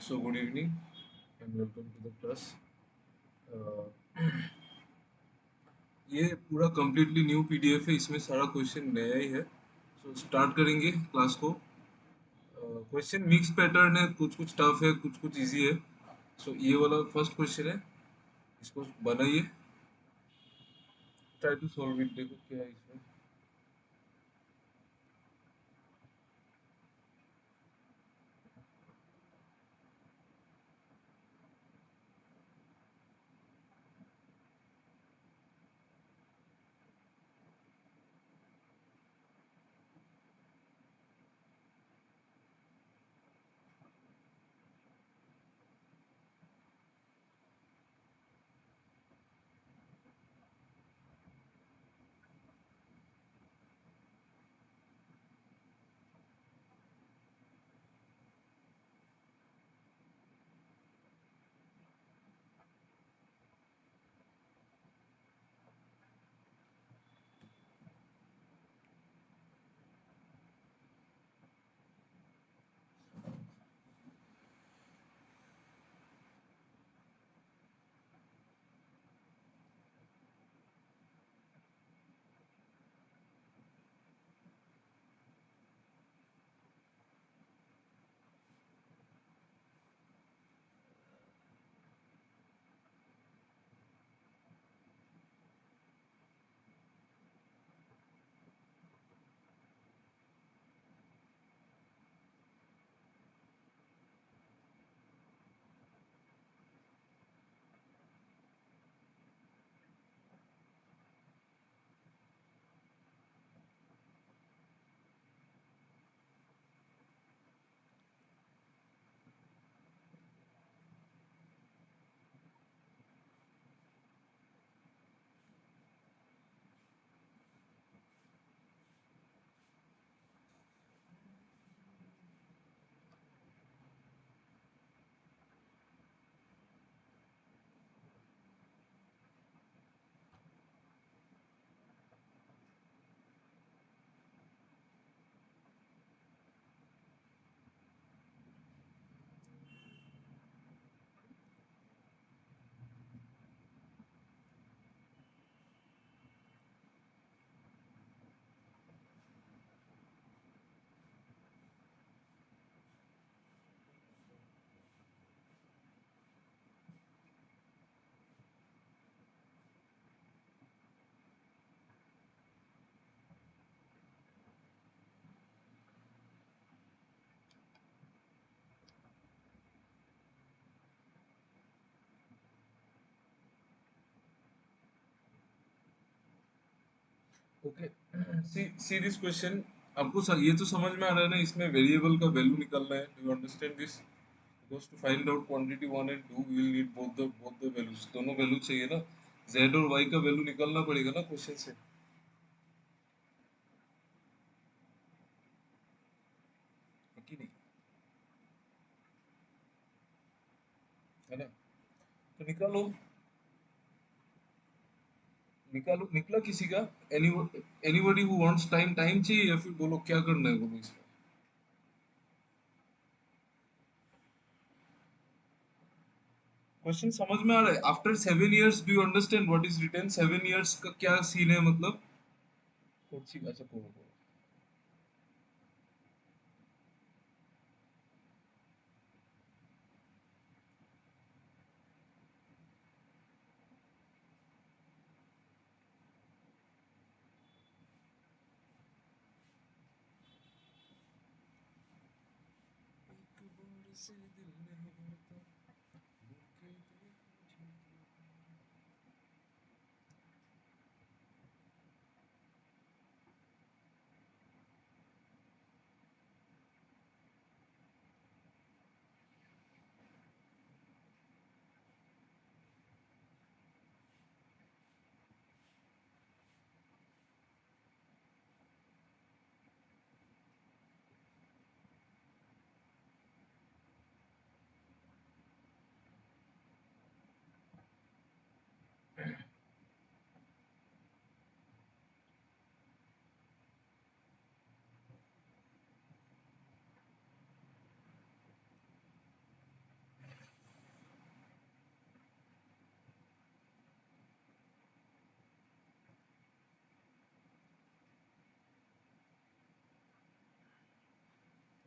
So good evening and welcome to the class. Uh, ये पूरा completely new PDF है, इसमें सारा क्वेश्चन नया ही है. सो स्टार्ट करेंगे क्लास को. क्वेश्चन मिक्स पैटर्न है, कुछ कुछ टफ है, कुछ कुछ इजी है. सो ये वाला फर्स्ट क्वेश्चन है, इसको बनाइए. Try to solve it. देखो क्या है इसमें. ओके. See this question. आपको ये तो समझ में आ रहा है ना, इसमें वेरिएबल का वैल्यू निकालना है. Do you understand this? Because to find out quantity 1 and 2 we will need both the values. दोनों वैल्यू चाहिए ना. z और y का वैल्यू निकालना पड़ेगा ना क्वेश्चन से. है कि नहीं? है ना? तो निकालो. निकालो. निकला किसी का? Any anybody who wants time. Time चाहिए या फिर बोलो क्या करना है, बोलो इसमें. क्वेश्चन समझ में आ रहा है? After 7 years do you understand what is written? 7 years का क्या सीन है मतलब? कौन सी? अच्छा, बोलो बोलो. एक बार से दिल नहीं भरता, धोखे दे मुझे.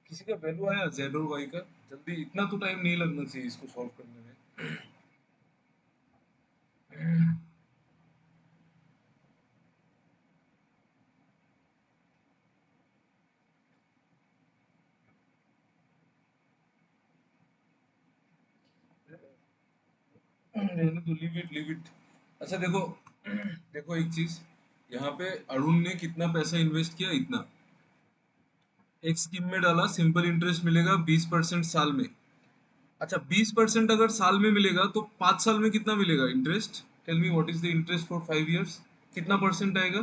किसी का वैल्यू आया जेड और वाई का? जल्दी, इतना तो टाइम नहीं लगना चाहिए इसको सॉल्व करने में। रहने दो, लीव इट लीव इट। अच्छा देखो, देखो एक चीज, यहाँ पे अरुण ने कितना पैसा इन्वेस्ट किया? इतना। एक स्कीम में डाला, सिंपल इंटरेस्ट मिलेगा 20% साल में। अच्छा 20% अगर साल में मिलेगा तो 5 साल में कितना मिलेगा interest? Tell me what is the interest for 5 years? कितना परसेंट आएगा?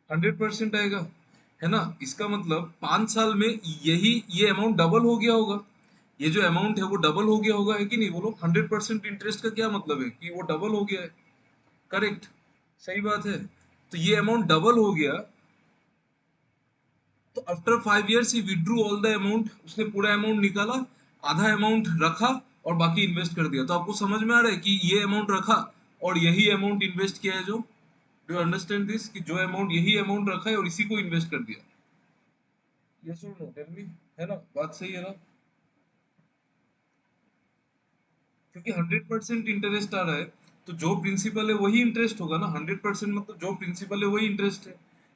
100% आएगा, है ना? इसका मतलब 5 साल में यही ये अमाउंट डबल हो गया होगा। ये जो अमाउंट है वो डबल हो गया होगा, है कि नहीं? बोलो, 100% इंटरेस्ट का क्या मतलब है? कि वो डबल हो गया है। करेक्ट, सही बात है। तो ये अमाउंट डबल हो गया, तो after 5 years he withdrew all the amount, उसने पूरा अमाउंट निकाला, आधा अमाउंट रखा और बाकी इन्वेस्ट कर दिया। तो आपको समझ में आ रहा है कि ये अमाउंट रखा और यही अमाउंट इन्वेस्ट किया है। जो डू यू अंडरस्टैंड दिस, कि जो अमाउंट, यही अमाउंट रखा है और इसी को इन्वेस्ट कर दिया। यस और नो, टेल मी। है ना, बात सही है ना? क्योंकि 100% इंटरेस्ट आ रहा है, तो जो प्रिंसिपल है वही इंटरेस्ट होगा ना। 100% मतलब जो प्रिंसिपल है वही इंटरेस्ट है।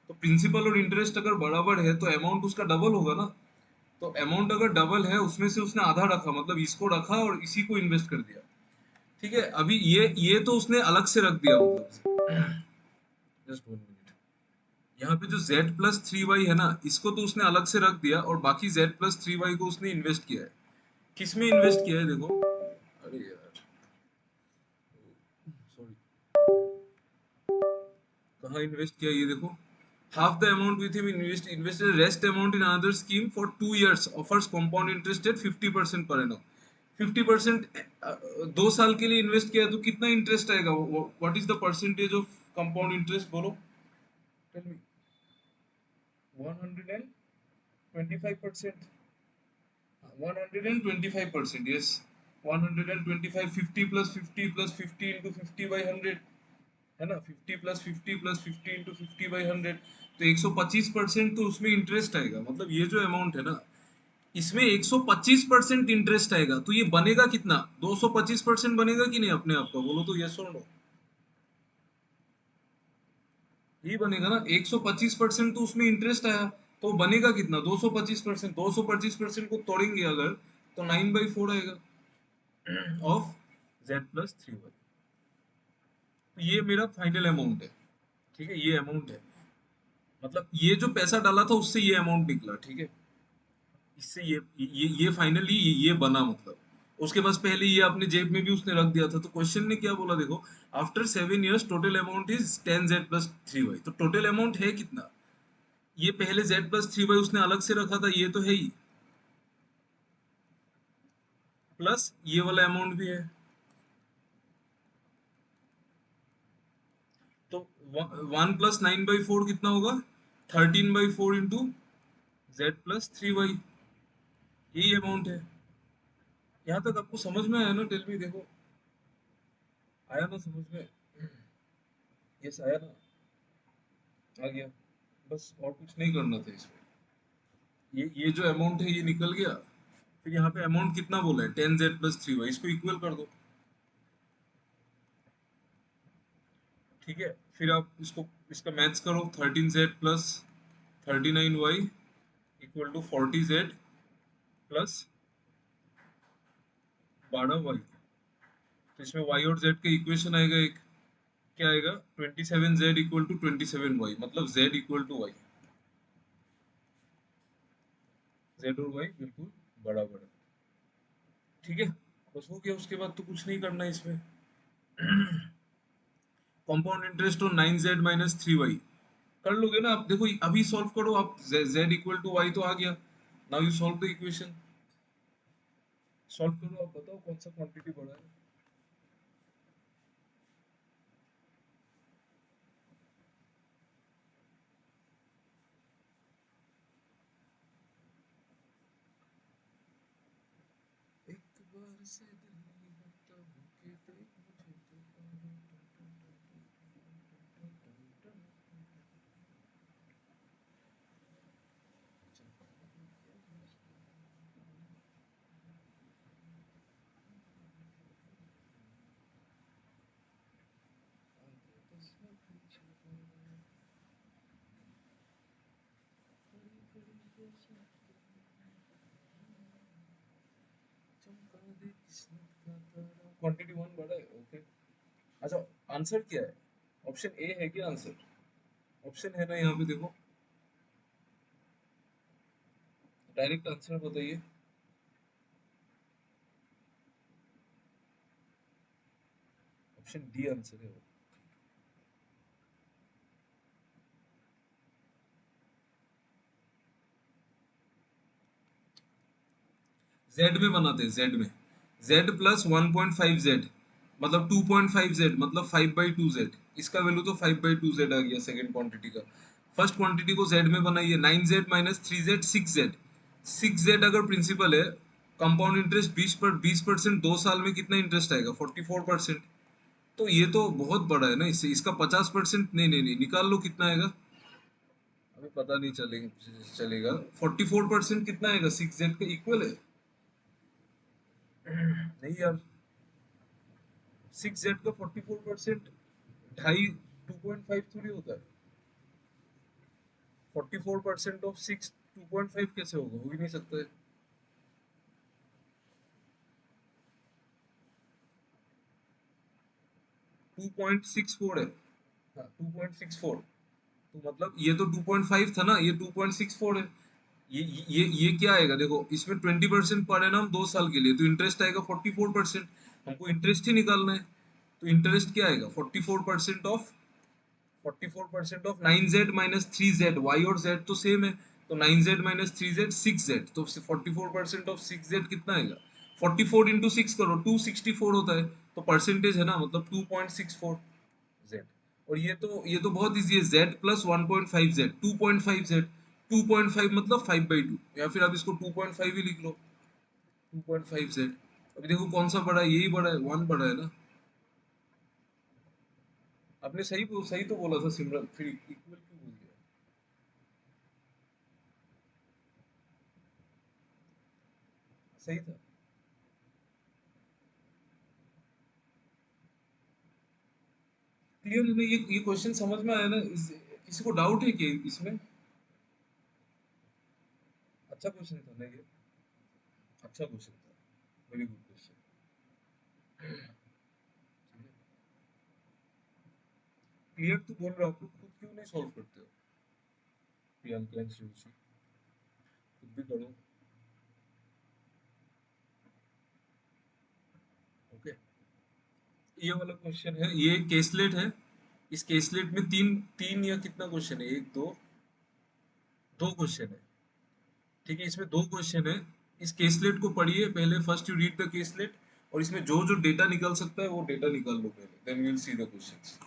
तो प्रिंसिपल और इंटरेस्ट अगर बराबर है तो अमाउंट उसका डबल होगा ना। तो अमाउंट अगर डबल है, उसमें से उसने आधा रखा, मतलब इसको रखा और इसी को इन्वेस्ट कर दिया। ठीक है, अभी ये तो उसने अलग से रख दिया, मतलब जस्ट 1 मिनट। यहाँ पे जो z+3y है ना, इसको तो उसने अलग से रख दिया और बाकी z+3y को उसने इन्वेस्ट किया है। किस में इन्वेस्ट किया है देखो। अरे यार, सॉरी, कहाँ इन्वेस्ट किया ये देखो। half the amount with him invested rest amount in another scheme for 2 years offers compound interest at 50% per annum। 50%, 2 साल के लिए इन्वेस्ट किया तो कितना इंटरेस्ट आएगा? What is the percentage of compound interest, बोलो, टेल मी। 125%। 125%, यस। 125, 50 + 50 + 50 इंटू 50/100, है ना? 50 + 50 + 50 इंटू 50/100, तो 125% तो उसमें इंटरेस्ट आएगा। मतलब ये जो अमाउंट है ना, इसमें 125% इंटरेस्ट आएगा। तो ये बनेगा कितना? 225% बनेगा कि नहीं अपने आप का? बोलो तो, यस और नो। ये बनेगा ना, 125% तो उसमें इंटरेस्ट आया, तो बनेगा कितना? 225%। 225% को तोड़ेंगे अगर, तो 9/4 आएगा ऑफ z+3y। ये मेरा फाइनल अमाउंट है। ठीक है, ये अमाउंट है, मतलब ये जो पैसा डाला था उससे ये अमाउंट निकला। ठीक है, इससे ये फाइनली ये बना, मतलब उसके पास पहले ये अपने जेब में भी उसने रख दिया था। तो क्वेश्चन ने क्या बोला देखो, after 7 years total amount is 10z+3y। तो टोटल अमाउंट है कितना? ये पहले z+3y उसने अलग से रखा था, ये तो है ही, प्लस ये वाला अमाउंट भी है। तो 1 + 9/4 कितना होगा? 13/4 इंटू z+3y, यही अमाउंट है। यहाँ तक आपको समझ में आया ना? टेल मी, देखो, आया ना समझ में? यस, आया ना? आ गया। बस और कुछ नहीं करना था इसमें। ये जो अमाउंट है ये निकल गया। फिर यहाँ पे अमाउंट कितना बोला है? 10z+3y, इसको इक्वल कर दो। ठीक है, फिर आप इसको, इसका मैथ्स करो। 13z+39y equal to 40z+12y। तो इसमें y और z का इक्वेशन आएगा एक, क्या आएगा? 27z इक्वल टू 27y, मतलब z equal to Y. z और y बिल्कुल बराबर है। ठीक है, बस हो गया। उसके बाद तो कुछ नहीं करना है इसमें। Compound interest on 9z - 3y कर लोगे ना आप? देखो अभी सॉल्व करो आप, z इक्वल टू वाई तो आ गया। Now you solve the equation. Solve करो, आप बताओ कौन सा क्वांटिटी बड़ा है। एक बार से दिल लगता हूँ कि देख मुझे तो। क्वांटिटी वन बड़ा है, ओके। अच्छा, आंसर क्या है? ऑप्शन ए है क्या आंसर? ऑप्शन है ना यहाँ पे, देखो डायरेक्ट आंसर बताइए। ऑप्शन डी आंसर है। जेड में बनाते हैं, जेड में। जेड प्लस 1.5 जेड मतलब 2.5 जेड मतलब 5/2 जेड। इसका वैल्यू तो 5/2 जेड आ गया सेकंड क्वांटिटी का। फर्स्ट क्वांटिटी को जेड में बनाइए, 9 Z minus 3 Z 6 Z. 6 Z अगर प्रिंसिपल है, कंपाउंड इंटरेस्ट 20% 2 साल में कितना इंटरेस्ट आएगा? 44%। तो ये तो बहुत बड़ा है ना, इससे इसका 50%, नहीं नहीं नहीं, निकाल लो कितना आएगा। अभी पता नहीं चलेगा। 44% कितना आएगा? 6 जेड का इक्वल है। नहीं यार, 6 जेड का 44% ढाई 2.5 थोड़ी होता है। 44% ऑफ 6 2.5 कैसे होगा? हो ही नहीं सकता है। 2.64 है। हाँ, 2.64। तो मतलब ये तो 2.5 था ना, ये 2.64 है। ये क्या आएगा देखो, इसमें 20% पर एनम 2 साल के लिए, तो इंटरेस्ट आएगा 44%। हमको इंटरेस्ट ही निकालना है। तो इंटरेस्ट क्या आएगा? 44% of 9 Z minus 3 Z. Y और जेड तो सेम है, तो 9 जेड माइनस 3 जेड 6 जेड। तो 44% ऑफ 6 जेड कितना आएगा? 44 × 6 करो, 264 होता है। तो परसेंटेज है ना, मतलब 2.64 जेड। और ये तो बहुत इजी है, जेड प्लस 1.5 जेड 2.5 जेड। 2.5 मतलब 5/2, या फिर आप इसको 2.5 ही लिख लो। 2.5 जेड। अभी देखो कौन सा बड़ा है, यही बड़ा है, वन बड़ा है ना। आपने सही तो बोला था सिमरन, फिर इक्वल क्यों बोल दिया? सही था। क्लियर है ना? ये क्वेश्चन समझ में आया ना? किसी को डाउट है कि इसमें? अच्छा क्वेश्चन था ना ये? अच्छा क्वेश्चन था, वेरी गुड क्वेश्चन। क्लियर तो बोल रहा हूँ, आप लोग खुद क्यों नहीं सॉल्व करते हो? प्रियंका एंड शिवजी, खुद भी करो। ओके, ये वाला क्वेश्चन है, ये केसलेट है। इस केसलेट में तीन तीन या कितना क्वेश्चन है? एक दो, दो क्वेश्चन है। ठीक है, इसमें दो क्वेश्चन है। इस केसलेट को पढ़िए पहले, first you read the caselet. और इसमें जो जो डेटा निकल सकता है वो डेटा निकाल लो पहले, then we will see the questions.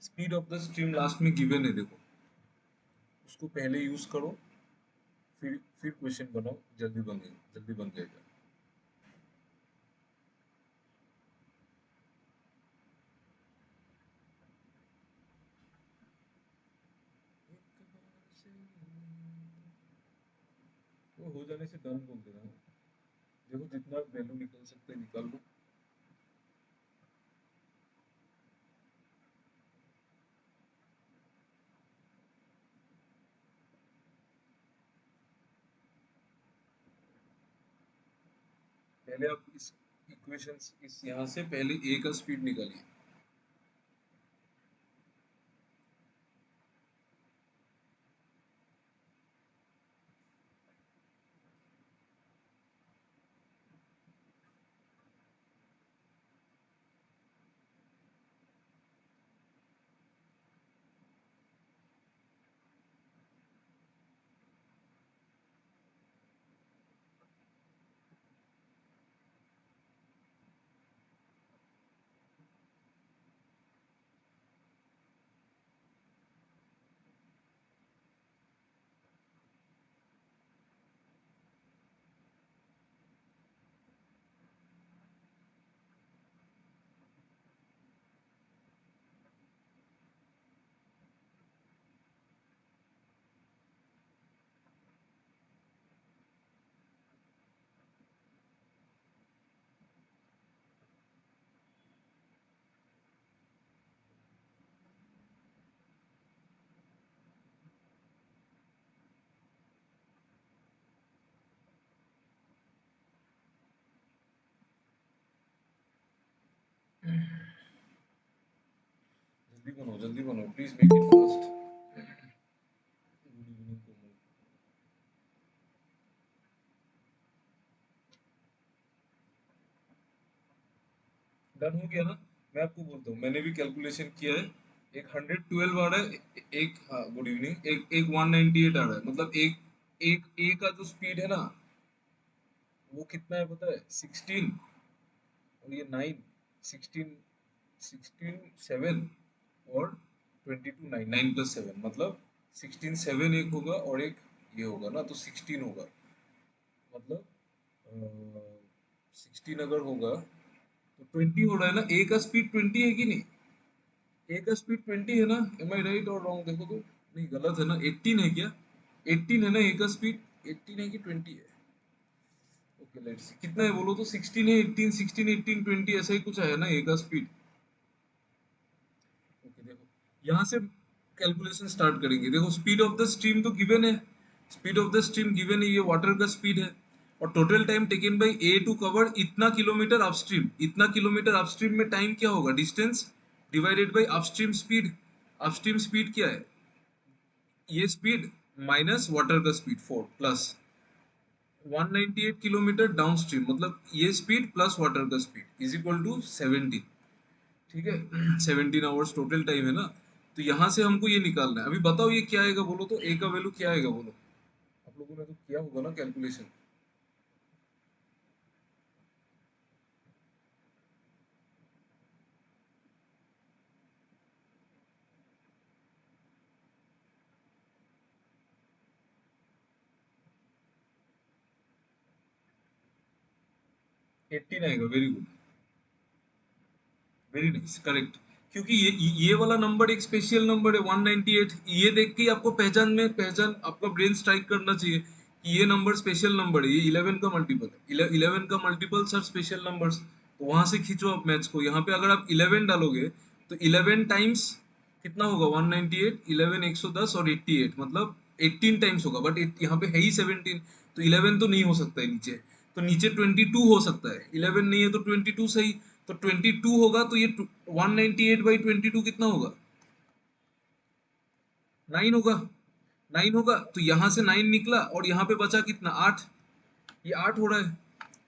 Speed of the stream last में गिवन है, देखो उसको पहले यूज करो, फिर क्वेश्चन बनाओ, जल्दी बन जाएगा। वो हो जाने से डन बोल देना। देखो जितना वैल्यू निकल सकता है निकाल लो। पहले आप इस इक्वेशंस, इस यहाँ से पहले ए का स्पीड निकालिए। जल्दी बनो please make it fast. Good evening Komal. Done हो गया ना? मैं आपको बोलता हूँ, मैंने भी कैलकुलेशन किया है। एक 112 आ रहा है, एक, हाँ गुड इवनिंग, एक एक 198 आ रहा है, मतलब एक एक ए का जो स्पीड है ना, वो कितना है पता है? 16, और ये 9, 16, 7 और 22, 9, 9 प्लस 7 मतलब 16, 7 एक होगा और एक ये होगा ना, तो 16 होगा। मतलब 16 अगर होगा तो 20 हो रहा है ना, ए का स्पीड 20 है कि नहीं? ए का स्पीड 20 है ना? एम आई राइट और रॉन्ग देखो तो? नहीं गलत है ना, 18 है क्या? 18 है ना ए का स्पीड? 18 है कि 20 है? ओके लेट्स सी कितना है बोलो तो। 16 है, 18, 16, 18, 20 ऐसा ही कुछ है ना ए का स्पीड। ओके देखो, यहाँ से कैलकुलेशन स्टार्ट करेंगे। देखो स्पीड ऑफ द स्ट्रीम तो गिवन है, speed of the stream given है, ये वाटर का स्पीड है। और total time taken by A to cover इतना किलोमीटर अपस्ट्रीम, इतना किलोमीटर अपस्ट्रीम में टाइम क्या होगा? Distance divided by upstream speed. Upstream speed क्या है? ये स्पीड माइनस वाटर का speed 4 plus 198 kilometre downstream, मतलब ये स्पीड प्लस वाटर का स्पीड इज इक्वल टू 17। ठीक है। 17 आवर्स टोटल टाइम है ना। तो यहाँ से हमको ये निकालना है। अभी बताओ ये क्या आएगा बोलो तो, ए का वैल्यू क्या आएगा बोलो? आप लोगों ने तो किया होगा ना कैलकुलेशन। 18 आएगा, very good, very nice, correct. क्योंकि ये वाला नंबर एक स्पेशल नंबर है 198। ये देख के ही आपको पहचान आपका ब्रेन स्ट्राइक करना चाहिए कि ये नंबर स्पेशल नंबर है, ये 11 का मल्टीपल है। 11 का मल्टीपल सर स्पेशल नंबर्स, तो वहां से खींचो आप मैथ्स को। यहाँ पे अगर आप 11 डालोगे तो 11 टाइम्स कितना होगा? 198, 11 110 और 88, मतलब 18 टाइम्स होगा। बट यहाँ पे है ही 17, तो 11 तो नहीं हो सकता है नीचे। तो नीचे 22 हो सकता है, 11 नहीं है तो 22 सही। तो 22 होगा तो ये 198/22 कितना होगा? 9 होगा। 9 होगा तो यहाँ से 9 निकला और यहाँ पे बचा कितना? 8। ये 8 हो रहा है।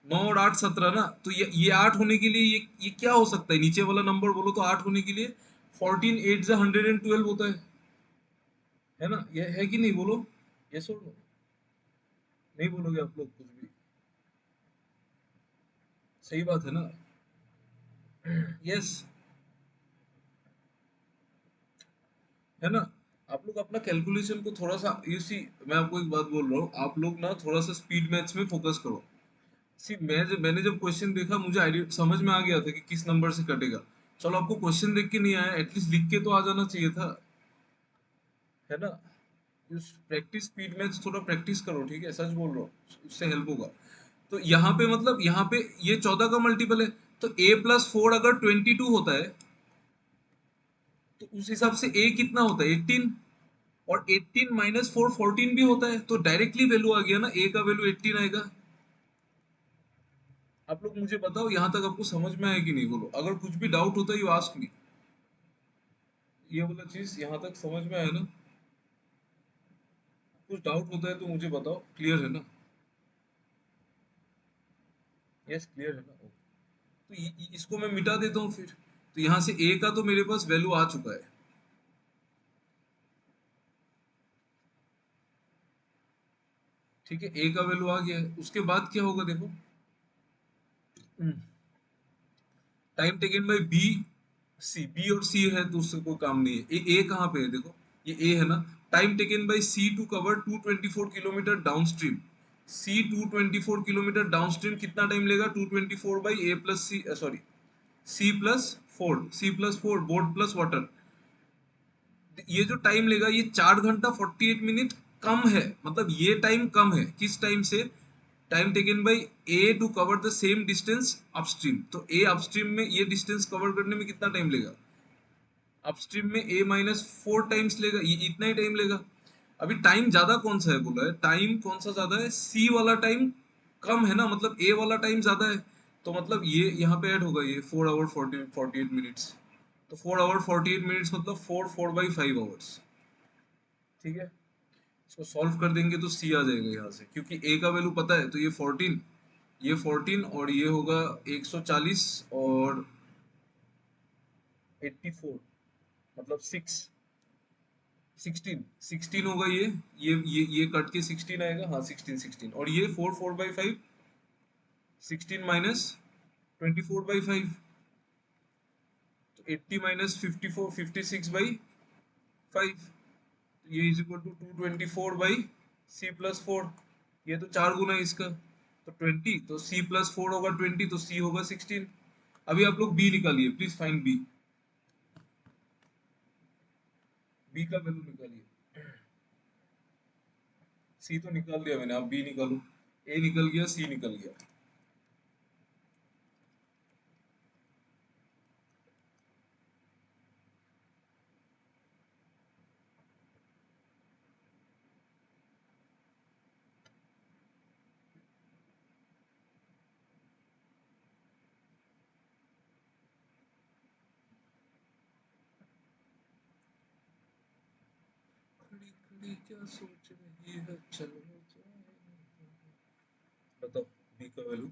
9 और 8 17 ना, तो ये 8 होने के लिए ये क्या हो सकता है? नीचे वाला नंबर बोलो तो 8 होने के लिए 14 8 112 होता है ना? ये है कि नहीं बोलो? ये सुन, नहीं बोलोगे आप लोग कुछ भी? सही बात है ना? यस, है ना? आप लोग अपना कैलकुलेशन को थोड़ा सा, यू सी, मैं आपको एक बात बोल रहा हूँ, आप लोग ना थोड़ा सा स्पीड मैथ्स में फोकस करो। सी मैंने जब क्वेश्चन देखा मुझे आइडिया समझ में आ गया था कि किस नंबर से कटेगा। चलो आपको क्वेश्चन देख के नहीं आया, एटलीस्ट लिख के तो आ जाना चाहिए था, है ना? प्रैक्टिस, स्पीड मैथ्स थोड़ा प्रैक्टिस करो, ठीक है? सच बोल रहा हूँ, उससे हेल्प होगा। तो यहाँ पे मतलब यहाँ पे ये 14 का मल्टीपल है, तो a+4 अगर 22 होता है तो उस हिसाब से a कितना होता है? 18। और 18 माइनस 4 14 भी होता है, तो डायरेक्टली वैल्यू आ गया ना, a का वैल्यू 18 आएगा। आप लोग मुझे बताओ यहाँ तक आपको समझ में आया कि नहीं बोलो? अगर कुछ भी डाउट होता है यू आस्क मी। ये वाला चीज यहाँ तक समझ में आया ना? कुछ डाउट होता है तो मुझे बताओ, क्लियर है ना? यस क्लियर है ना? Okay. तो इसको मैं मिटा देता हूँ फिर। तो यहाँ से a का तो मेरे पास वैल्यू आ चुका है, ठीक है? a का वैल्यू आ गया है, उसके बाद क्या होगा देखो। Time taken by B, C, B और सी है तो उससे कोई काम नहीं है। ए कहाँ पे है देखो, ये ए है ना। Time taken by C to cover 224 kilometre downstream. C 224 kilometre downstream कितना टाइम लेगा? 224/a+c, sorry, c+4, c+4 board plus water. ये जो टाइम लेगा ये 4 घंटा 48 मिनट कम है, मतलब ये टाइम कम है किस टाइम से? Time taken by A to cover the same distance upstream. तो ए अपस्ट्रीम में ये डिस्टेंस कवर करने में कितना टाइम लेगा? अपस्ट्रीम में a-4 टाइम्स लेगा, ये इतना ही टाइम लेगा। अभी टाइम ज्यादा कौन सा है बोला है? टाइम कौन सा ज्यादा है? सी वाला टाइम कम है ना, मतलब ए वाला टाइम ज्यादा है। तो मतलब ये यहाँ पे ऐड होगा, ये 4 आवर 40 48 मिनट्स। तो 4 आवर 48 मिनट्स मतलब 4 4/5 आवर्स। ठीक है, इसको सॉल्व कर देंगे तो सी आ जाएगा यहाँ से, क्योंकि ए का वैल्यू पता है, तो ये 14 और ये होगा 140 और 84, मतलब 16 होगा ये कट के 16 आएगा, हाँ 16 और ये 4 4/5, 16 - 24/5, तो 80 - 54 56/5, ये इज इक्वल टू 224/c+4। ये तो 4 गुना है इसका, तो 20, तो c+4 होगा 20, तो c होगा 16। अभी आप लोग b निकालिए, प्लीज फाइंड b का वैल्यू निकालिए। c तो निकाल दिया मैंने, आप b निकालो। a निकल गया, c निकल गया। खड़ी खड़ी क्या सोच रही है, चलो जाए। बताओ b का value.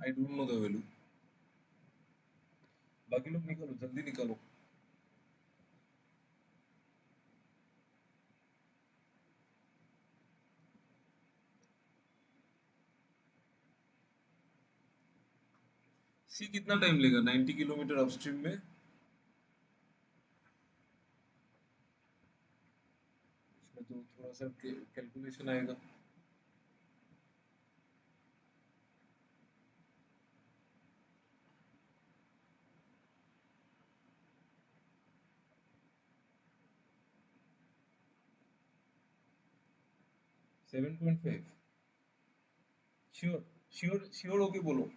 I don't know the value. बाकी लोग निकालो, जल्दी निकालो। सी कितना टाइम लेगा 90 किलोमीटर अपस्ट्रीम में? इसमें तो थोड़ा सा कैलकुलेशन आएगा। 7.5? श्योर? श्योर होके बोलो।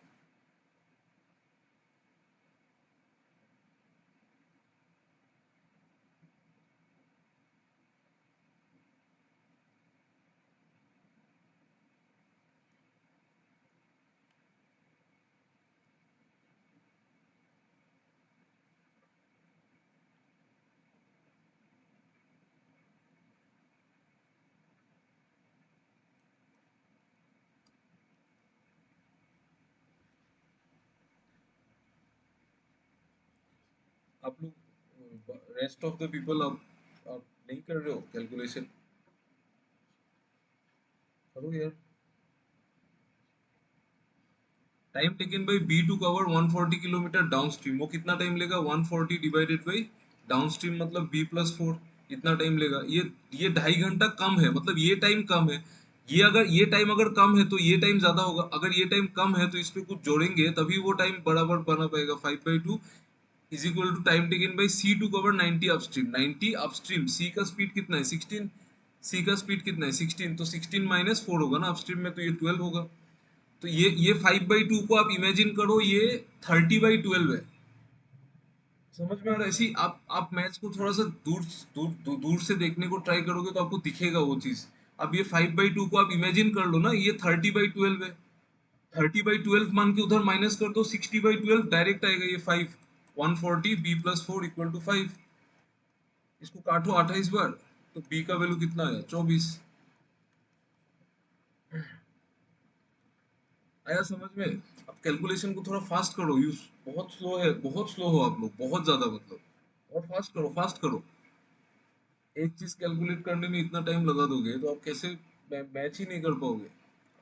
आप लोग रेस्ट ऑफ द पीपल, आप नहीं कर रहे हो कैलकुलेशन? करो यार। Time taken by B to cover 140 kilometre downstream, वो कितना टाइम लेगा? 140 डिवाइडेड बाई डाउन स्ट्रीम, मतलब b+4, इतना टाइम लेगा। ये 2.5 घंटा कम है, मतलब ये टाइम कम है। ये टाइम अगर कम है तो ये टाइम ज्यादा होगा, अगर ये टाइम कम है तो इस पे कुछ जोड़ेंगे तभी वो टाइम बराबर बना पाएगा। 5/2 is equal to time taken by C to cover 90 upstream. 90 upstream, C का स्पीड कितना है? 16। सी का स्पीड कितना है? 16, तो 16 - 4 होगा ना अपस्ट्रीम में, तो ये 12 होगा। तो ये 5/2 को आप इमेजिन करो, ये 30/12 है। समझ में आ रहा है? ऐसी आप मैथ्स को थोड़ा सा दूर से देखने को ट्राई करोगे तो आपको दिखेगा वो चीज। अब ये 5/2 को आप इमेजिन कर लो ना, ये 30/12 है। 30/12 मान के उधर माइनस कर दो, 60/12 डायरेक्ट आएगा ये 5। 140 b+4 = 5। इसको काटो 28 बार, तो b का वैल्यू कितना आया? 24। आया समझ में? अब कैलकुलेशन को थोड़ा फास्ट करो, यूज बहुत स्लो है, बहुत स्लो हो आप लोग, बहुत ज्यादा मतलब। और फास्ट करो, फास्ट करो। एक चीज कैलकुलेट करने में इतना टाइम लगा दोगे तो आप कैसे मैच ही नहीं कर पाओगे।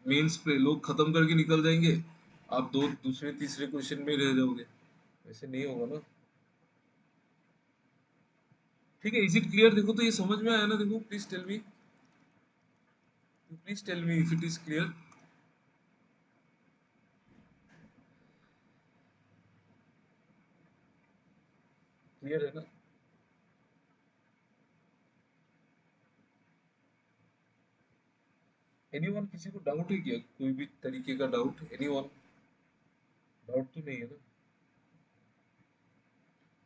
मेंस पे लोग खत्म करके निकल जाएंगे, आप दो दूसरे तीसरे क्वेश्चन में रह जाओगे। वैसे नहीं होगा ना। ठीक है, इज इट क्लियर? देखो तो ये समझ में आया ना? देखो, please tell me if it is clear. Clear है ना? एनीवन, किसी को डाउट है क्या? कोई भी तरीके का डाउट? एनीवन? डाउट तो नहीं है ना?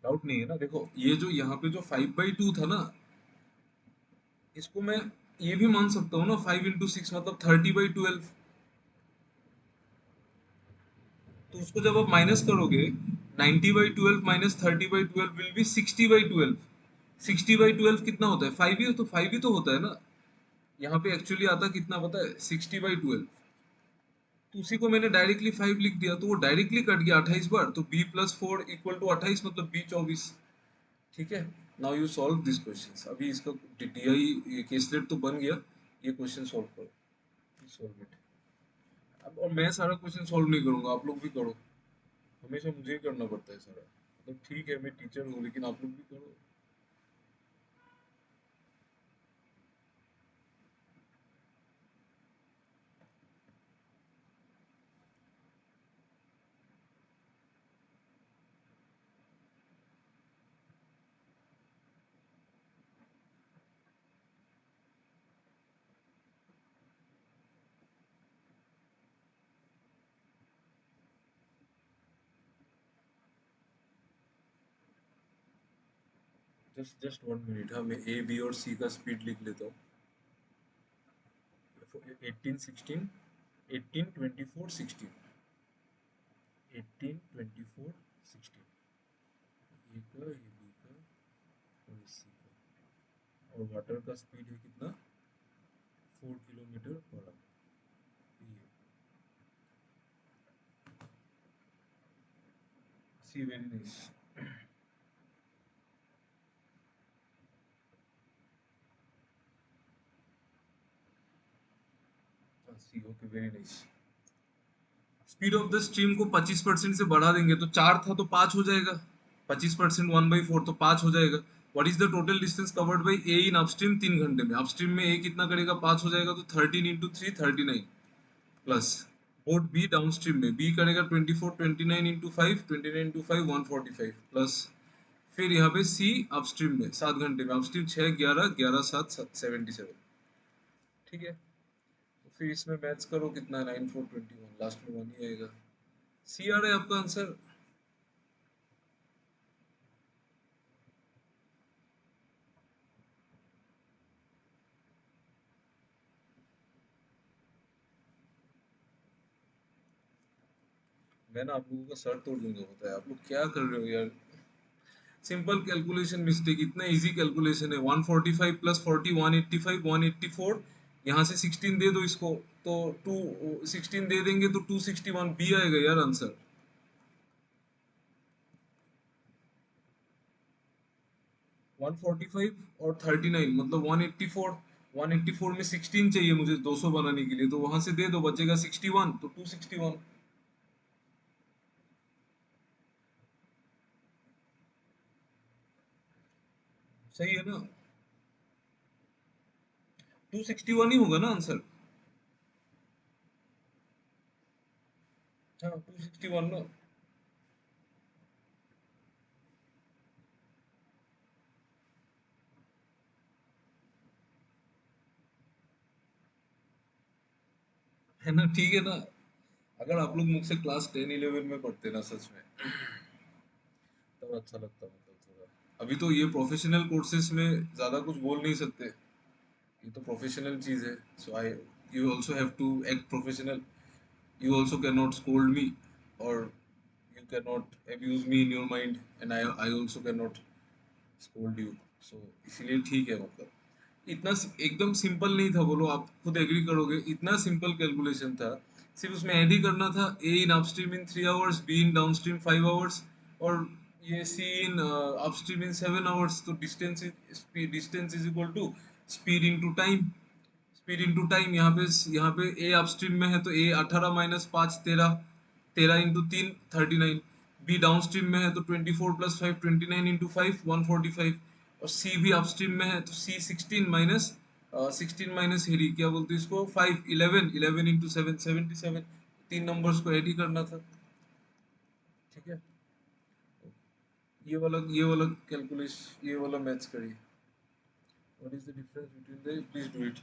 डाउट नहीं है ना? देखो, ये जो यहाँ पे जो 5/2 था ना, इसको मैं ये भी मान सकता हूँ ना, 5 into 6 मतलब 30/12। तो उसको जब आप माइनस करोगे, 90/12 माइनस 30/12 विल बी 60/12। 60/12 कितना होता है? 5 ही तो, 5 ही तो होता है ना। यहाँ पे एक्चुअली आता कितना पता है? 60/12। तो उसी को मैंने डायरेक्टली 5 लिख दिया, तो वो डायरेक्टली कट गया 28 बार, तो b+4 इक्वल टू 28, मतलब b 24। ठीक है। Now you solve this question. अभी इसका डीआई केसलेट तो बन गया, ये क्वेश्चन सॉल्व करो। Solve it. अब और मैं सारा क्वेश्चन सॉल्व नहीं करूंगा, आप लोग भी करो। हमेशा मुझे ही करना पड़ता है सारा। मतलब ठीक है, मैं टीचर हूँ, लेकिन आप लोग भी करो। Just just 1 minute. हाँ, मैं ए बी और सी का स्पीड लिख लेता हूँ। 18 16, 18 24 16, 18 24 16। ए का, ये बी का और सी का। और वाटर का स्पीड है कितना? 4 किलोमीटर पर आवर। ये C, very nice. C, okay, very nice. Speed of the stream को 25% से बढ़ा देंगे, तो 4 था तो 5 हो जाएगा। 25% 1/4 तो 5 हो जाएगा। What is the total distance covered by A in upstream 3 घंटे में? अपस्ट्रीम में ए कितना करेगा? 5 हो जाएगा, तो 13 × 3 39, प्लस बोट बी डाउनस्ट्रीम में बी करेगा 24, 29 × 5 29 × 5 145, प्लस फिर यहाँ पे सी अपस्ट्रीम में 7 घंटे में, अपस्ट्रीम 6 11 11 7 77। ठीक है। तो फिर इसमें मैथ्स करो, कितना? 9 4 21, लास्ट में 1 ही आएगा। सी आ रहा है आपका आंसर? मैं ना आप लोगों का सर तोड़ दूंगा, पता है? आप लोग क्या कर रहे हो यार? सिंपल कैलकुलेशन मिस्टेक, इतना इजी कैलकुलेशन है। 145 प्लस 40 185 184। यहाँ से 16 दे दो इसको, तो 16 दे देंगे तो 261 बी आएगा यार आंसर। 145 और 39 मतलब 184। 184 में 16 चाहिए मुझे 200 बनाने के लिए, तो वहां से दे दो, बचेगा 61, तो 261। सही है ना? 261 ही होगा ना आंसर? हाँ, 261 ना। है ना? ठीक है ना? अगर आप लोग मुझसे क्लास 10 11 में पढ़ते ना, सच में, तब अच्छा लगता, मतलब थोड़ा। अभी तो ये प्रोफेशनल कोर्सेज में ज्यादा कुछ बोल नहीं सकते, ये तो प्रोफेशनल चीज है। So I, you also have to act professional. You also can not scold me, और you can not abuse me in your mind, and I also can not scold you. So इसीलिए ठीक है, मतलब इतना एकदम simple नहीं था, बोलो, आप खुद एग्री करोगे, इतना सिंपल कैलकुलेशन था। सिर्फ उसमें ऐड ही करना था, A in upstream in 3 hours, B in downstream 5 hours, और ये C in upstream in 7 hours. तो distance is equal to speed into time. Speed into time, यहाँ पे ए अपस्ट्रीम में है, तो ए 18 - 5 13, 13 × 3 39। बी डाउनस्ट्रीम में है तो 24 प्लस 5 29 इंटू 5 145, और सी भी अपस्ट्रीम में है तो सी 16 माइनस हेरी क्या बोलते हैं इसको 5 11 11 इंटू 7 77, तीन नंबर्स को ऐड ही करना था। ठीक है, ये वाला कैलकुलेशन, ये वाला मैथ्स करिए। What is the difference between the, please do it.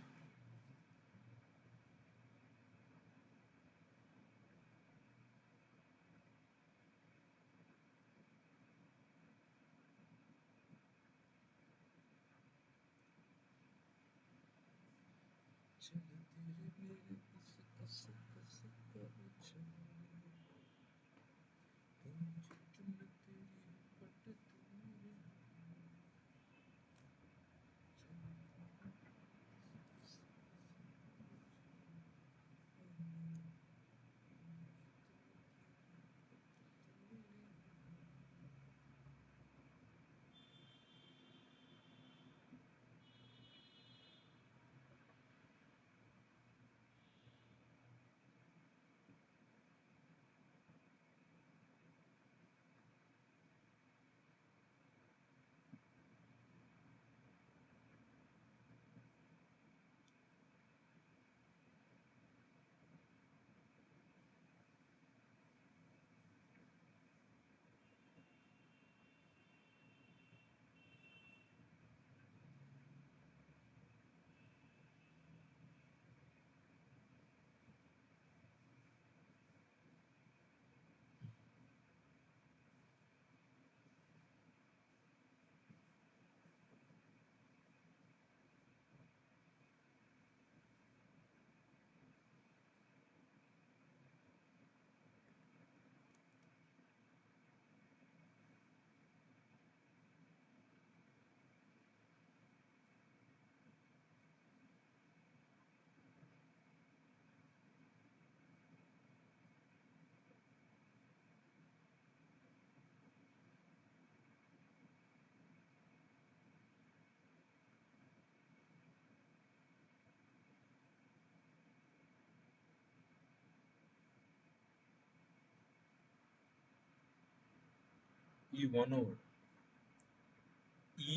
E 1 hour, E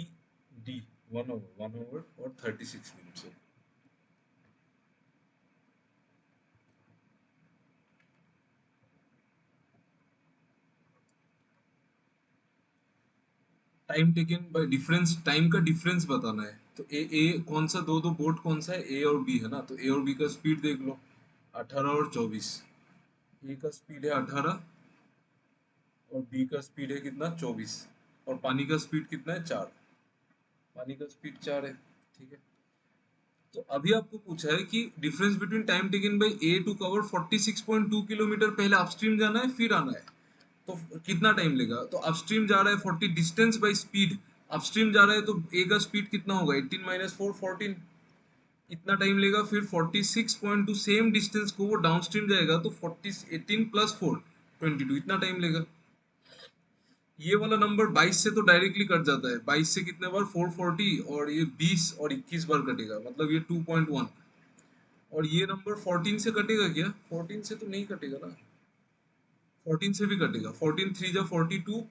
D 1 hour, 1 hour और 36 मिनट्स है। Time taken by difference, time का डिफरेंस बताना है तो ए कौन सा, दो दो बोट कौन सा है, ए और बी है ना, तो ए और बी का स्पीड देख लो, 18 और 24। ए का स्पीड है 18 और बी का स्पीड है कितना, 24, और पानी का स्पीड कितना है, 4। पानी का स्पीड 4 है। ठीक है, तो अभी आपको पूछा है कि difference between time taken by A to cover 46.2 kilometre, पहले अपस्ट्रीम जाना है फिर आना है, तो कितना टाइम लेगा, तो अपस्ट्रीम जा रहा है 40, डिस्टेंस बाय स्पीड, अपस्ट्रीम जा रहा है तो ए का स्पीड कितना होगा, 18 माइनस 4 14, इतना टाइम लेगा। फिर 46.2 सेम डिस्टेंस को वो डाउनस्ट्रीम जाएगा तो 40 18 प्लस 4 22, इतना टाइम लेगा। ये वाला नंबर 22 से तो डायरेक्टली कट जाता है, 22 से कितने बार, 440, और ये 20 और 21 बार कटेगा, मतलब ये 2.1। और ये नंबर 14 से कटेगा क्या, 14 से तो नहीं कटेगा ना, 14 से भी कटेगा, 14 3 जा 42,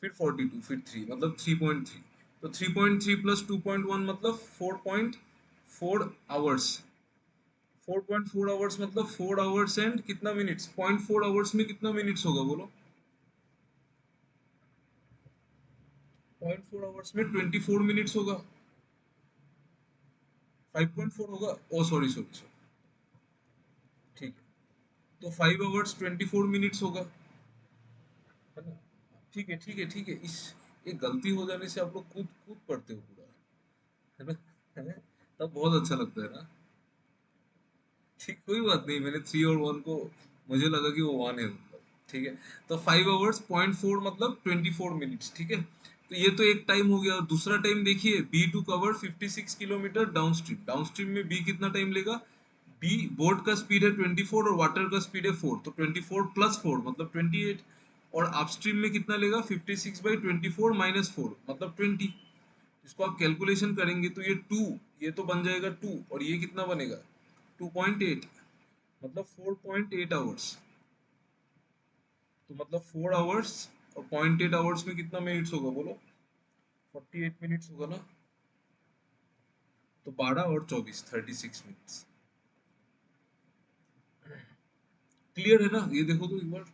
फिर 42 फिर 3 मतलब 3.3, तो 3.3 प्लस 2.1 मतलब 4.4 आवर्स, 4.4 आवर्स मतलब 4 आवर्स एंड कितना मिनट्स, 0.4 आवर्स में कितना मिनट्स होगा बोलो, 0.4 आवर्स में 24 मिनट्स होगा, 5.4 होगा, ओ सॉरी सॉरी सॉरी, ठीक है, तो 5 आवर्स 24 मिनट्स होगा, है ना। ठीक है ठीक है ठीक है, इस एक गलती हो जाने से आप लोग कूद कूद पड़ते हो पूरा, है ना, है? तब बहुत अच्छा लगता है ना। ठीक, कोई बात नहीं, मैंने 3 और 1 को, मुझे लगा कि वो 1 है मतलब। ठीक है, तो 5 आवर्स 0.4 मतलब 24 मिनट्स। ठीक है, तो ये तो एक टाइम हो गया, और दूसरा टाइम देखिए, B to cover 56 kilometre downstream, downstream में बी कितना टाइम लेगा, बी बोट का स्पीड है 24 और वाटर का स्पीड है 4, तो 24 प्लस 4 मतलब 28, और अपस्ट्रीम में कितना लेगा, 56/24 माइनस 4 मतलब 20। इसको आप कैलकुलेशन करेंगे तो ये 2, ये तो बन जाएगा 2, और ये कितना बनेगा, 2.8, मतलब 4.8 आवर्स, तो मतलब 4 आवर्स और 0.8 आवर्स में कितना मिनट्स होगा बोलो? 48 मिनट्स होगा ना। तो 12 और 24, 36 मिनट्स। क्लियर है ना? ये देखो तो एक बार।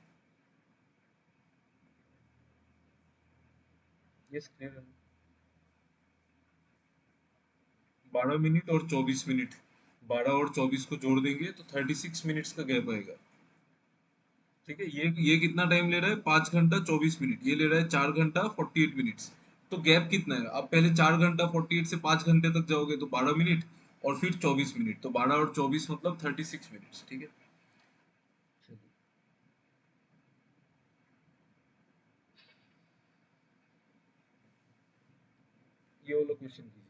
यस, क्लियर है। 12 मिनट और 24 मिनट, 12 और 24 को जोड़ देंगे तो 36 मिनट्स का गैप आएगा। ठीक है, ये कितना टाइम ले रहा है? 5 घंटा 24 मिनट। ये ले रहा है 4 घंटा 48 मिनट्स। तो गैप कितना है? आप पहले 4 घंटा 48 से 5 घंटे तक जाओगे तो 12 मिनट, और फिर 24 मिनट, तो 12 और 24 मतलब 36 मिनट्स। ठीक है, चलिए, ये वाला क्वेश्चन कीजिए।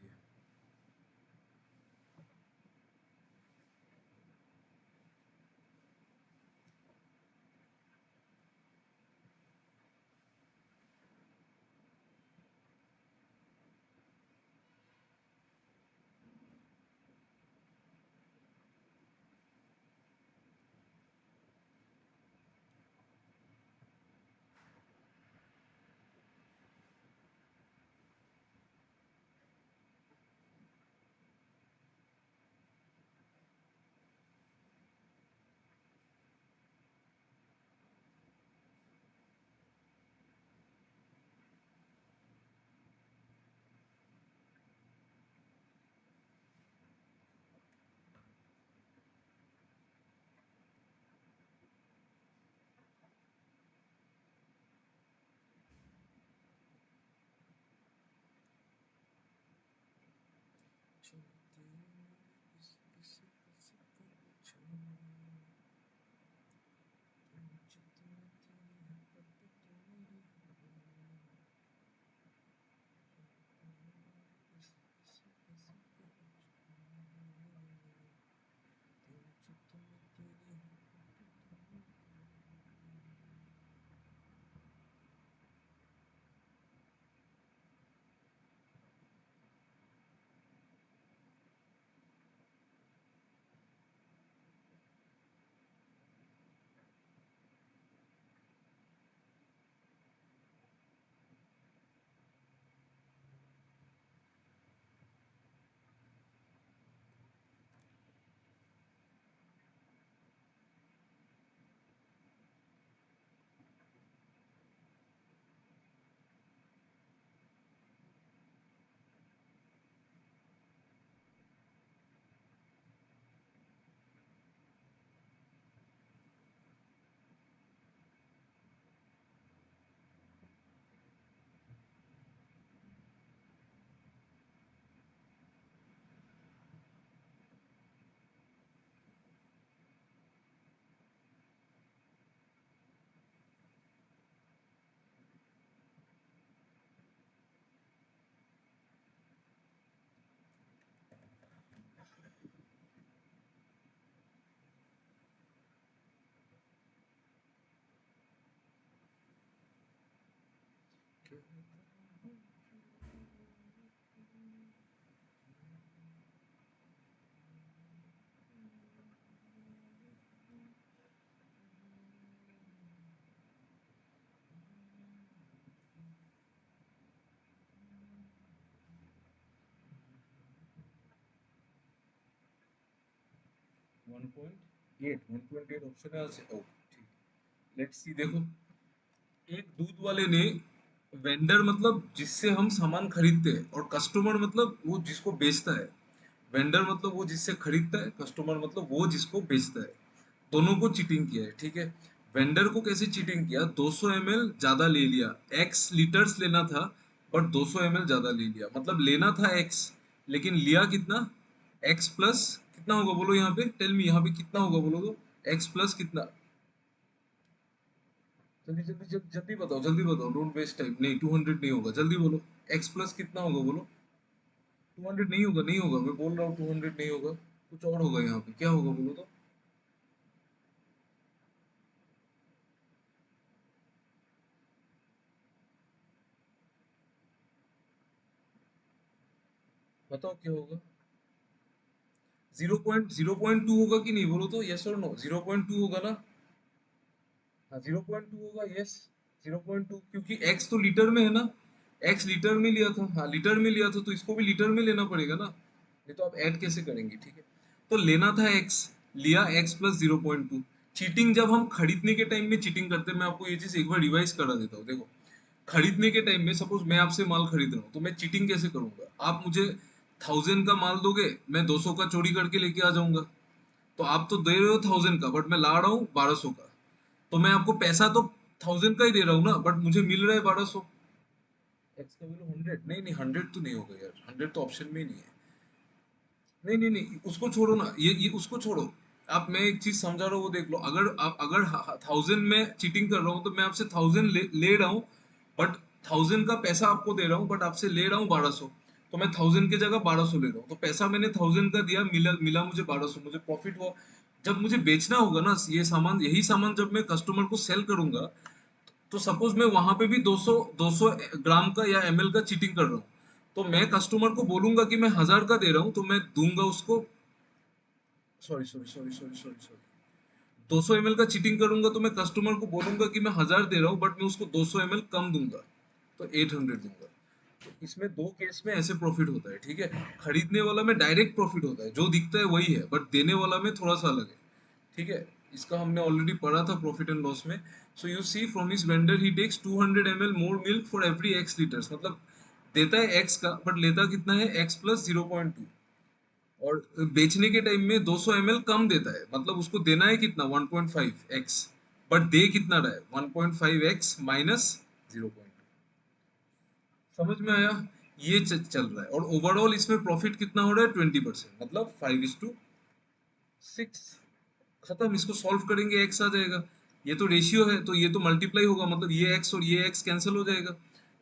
वन पॉइंट एट 1.8 ऑप्शन है। ओ ठीक, लेट्स सी। देखो, एक दूध वाले ने, वेंडर मतलब जिससे हम सामान खरीदते हैं, और कस्टमर मतलब वो जिसको बेचता है। वेंडर मतलब वो जिससे खरीदता है, कस्टमर मतलब वो जिसको बेचता है। दोनों को चीटिंग किया है। ठीक है, वेंडर को कैसे चीटिंग किया? 200 ml ज्यादा ले लिया, एक्स लीटर्स लेना था, बट 200 ml ज्यादा ले लिया। मतलब लेना था एक्स, लेकिन लिया कितना? एक्स प्लस कितना होगा बोलो यहाँ पे? टेल मी, यहाँ पे कितना होगा बोलो तो? एक्स प्लस कितना? जल्दी जल्दी जल्दी जल्दी बताओ, जल्दी बताओ, डोंट वेस्ट टाइम। नहीं, 200 नहीं होगा, जल्दी बोलो। एक्स प्लस कितना होगा बोलो? 200 नहीं होगा, नहीं होगा, मैं बोल रहा हूँ 200 नहीं होगा। कुछ और होगा यहाँ पे, क्या होगा बोलो तो? बताओ क्या होगा? 0.2 होगा कि नहीं बोलो तो? यस और नो? 0.2 होगा ना? हाँ, 0.2 होगा, यस। 0.2, क्योंकि एक्स तो लीटर में है ना, एक्स लीटर में लिया था, हाँ लीटर में लिया था, तो इसको भी लीटर में लेना पड़ेगा ना, ये तो आप ऐड कैसे करेंगे, ठीक है। तो लेना था एक्स, लिया एक्स प्लस 0.2। चीटिंग जब हम खरीदने के टाइम में चीटिंग करते हैं, मैं आपको ये चीज एक बार रिवाइज करा देता हूँ, देखो। खरीदने के टाइम में सपोज मैं आपसे माल खरीद रहा हूँ, तो मैं चीटिंग कैसे करूंगा, आप मुझे 1000 का माल दोगे, मैं 200 का चोरी करके लेके आ जाऊंगा। तो आप तो दे रहे हो 1000 का, बट मैं ला रहा हूँ 1200 का। तो मैं आपको पैसा तो 1000 का ही दे रहा हूँ ना, बट मुझे मिल रहा है 1200। एक्स का वैल्यू 100, नहीं नहीं 100 तो नहीं होगा यार, 100 तो ऑप्शन में ही नहीं है। नहीं नहीं नहीं, उसको छोड़ो ना, ये उसको छोड़ो। आप, मैं एक चीज समझा रहा हूँ, वो देख लो। अगर आप, अगर 1000 में चीटिंग कर रहा हूँ, तो मैं आपसे 1000 ले रहा हूँ, बट 1000 का पैसा आपको दे रहा हूँ, बट आपसे ले रहा हूँ 1200। तो मैं 1000 की जगह 1200 ले रहा हूँ, तो पैसा मैंने 1000 का दिया, मिला मिला मुझे 1200, मुझे प्रॉफिट हुआ। जब मुझे बेचना होगा ना ये सामान, यही सामान जब मैं कस्टमर को सेल करूंगा, तो सपोज मैं वहां पे भी 200 ग्राम का या ml का चीटिंग कर रहा हूँ, तो मैं कस्टमर को बोलूंगा कि मैं 1000 का दे रहा हूँ, तो मैं दूंगा उसको, sorry sorry sorry sorry sorry sorry, 200 ml का चीटिंग करूंगा, तो मैं कस्टमर को बोलूंगा कि मैं 1000 दे रहा हूँ, बट मैं उसको 200 ml कम दूंगा, तो 800 दूंगा। तो इसमें दो केस में ऐसे प्रॉफिट होता है, ठीक है। खरीदने वाला में डायरेक्ट प्रॉफिट होता है, जो दिखता है वही है, बट देने वाला में थोड़ा सा अलग है, ठीक है। इसका हमने ऑलरेडी पढ़ा था प्रॉफिट एंड लॉस में। So you see from his vendor he takes 200 ml more milk for every X litres, मतलब देता है एक्स का, बट लेता कितना है, एक्स प्लस 0.2। और बेचने के टाइम में 200 ml कम देता है, मतलब उसको देना है कितना, 1.5 एक्स, बट दे कितना रहा है, 1.5 एक्स माइनस 0.2। समझ में आया। ये चल रहा है, और ओवरऑल इसमें प्रॉफिट कितना हो रहा है, 20%, मतलब 5:6। खत्म, इसको सॉल्व करेंगे एक्स आ जाएगा। ये तो रेशियो है, तो ये तो मल्टीप्लाई होगा, मतलब ये एक्स और ये एक्स कैंसिल हो जाएगा।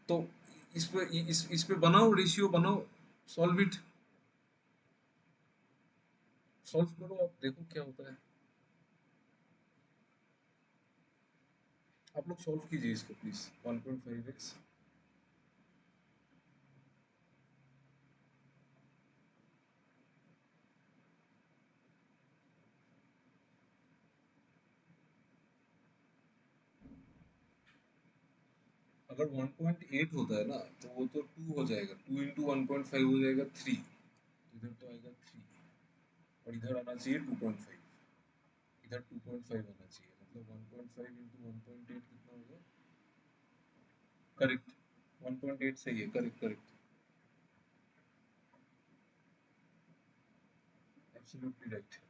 तो इस पे बनाओ, रेशियो बनाओ, सॉल्व इट, सॉल्व करो, आप देखो क्या होता है। आप लोग सॉल्व कीजिए इसको प्लीज, 1.5x। अगर 1.8 होता है ना, तो वो तो 2 हो जाएगा, 2 into 1.5 हो जाएगा 3, इधर तो आएगा 3, और इधर आना चाहिए 2.5, इधर 2.5 आना चाहिए, मतलब 1.5 into 1.8 कितना होगा, करेक्ट, 1.8 सही है, करेक्ट करेक्ट, एब्सोल्युटली राइट।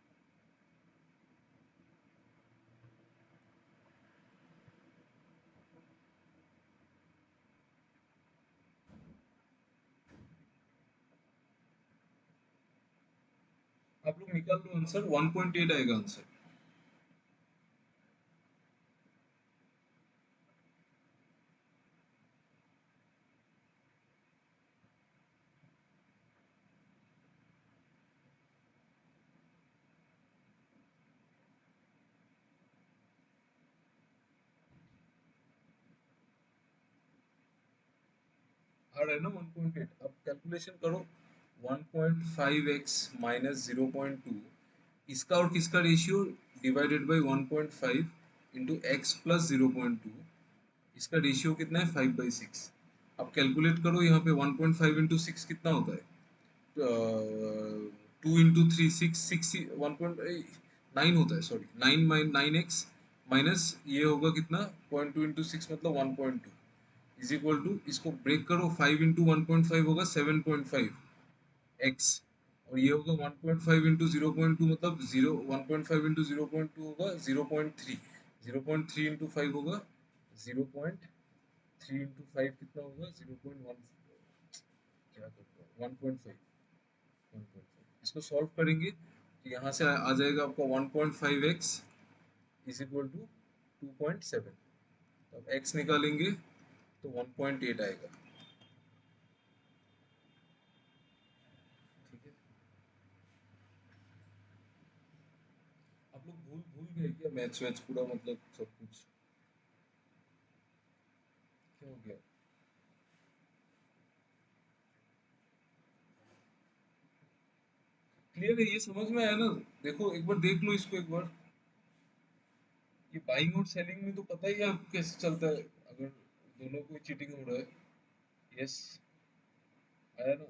आप लोग निकाल लो आंसर, 1.8 आएगा आंसर। आ रहा है ना 1.8, अब कैलकुलेशन करो। 1.5x माइनस 0.2, इसका और किसका ratio, divided by 1.5 into x plus 0.2, इसका रेशियो कितना है, 5/6। अब कैलकुलेट करो, यहाँ पे 1.5 इंटू सिक्स कितना होता है, 2 into 3 6, 1.9 होता है, सॉरी 9 एक्स माइनस ये होगा कितना, 0.2 into 6 मतलब 1.2, इज इक्वल टू, इसको ब्रेक करो, 5 into 1.5 होगा 7.5 एक्स, और ये होगा 1.5 into 0.2 मतलब 1.5 into 0.2 होगा 0.3, 0.3 into 5 होगा 0.3 into 5 कितना होगा, 0.1, क्या करता, 1.5, इसको सॉल्व करेंगे, तो यहाँ से आ जाएगा आपका 1.5x इज इक्वल टू 2.7। अब x निकालेंगे तो 1.8 आएगा, ठीक है। आप लोग भूल भूल गए क्या मैथ्स वैथ्स पूरा, मतलब सब कुछ, क्या हो गया। क्लियर है, ये समझ में आया ना। देखो एक बार देख लो इसको एक बार, ये बाइंग और सेलिंग में तो पता ही है आपको कैसे चलता है। अगर दोनों को चीटिंग हो रहा है। यस, आया ना?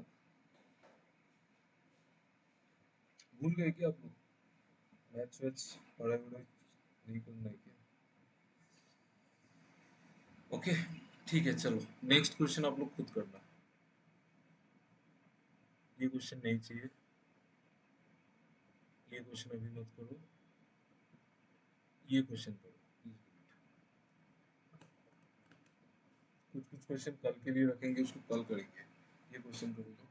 भूल गए क्या आप लोग? मैथ्स वैथ्स पढ़ाई वढ़ाई नहीं करना है क्या? ओके, ठीक है, चलो नेक्स्ट क्वेश्चन आप लोग खुद करना। ये क्वेश्चन नहीं चाहिए, ये क्वेश्चन अभी मत करो, ये क्वेश्चन करो। कुछ कुछ क्वेश्चन कल के लिए रखेंगे, उसको कल करेंगे। ये क्वेश्चन करो तो।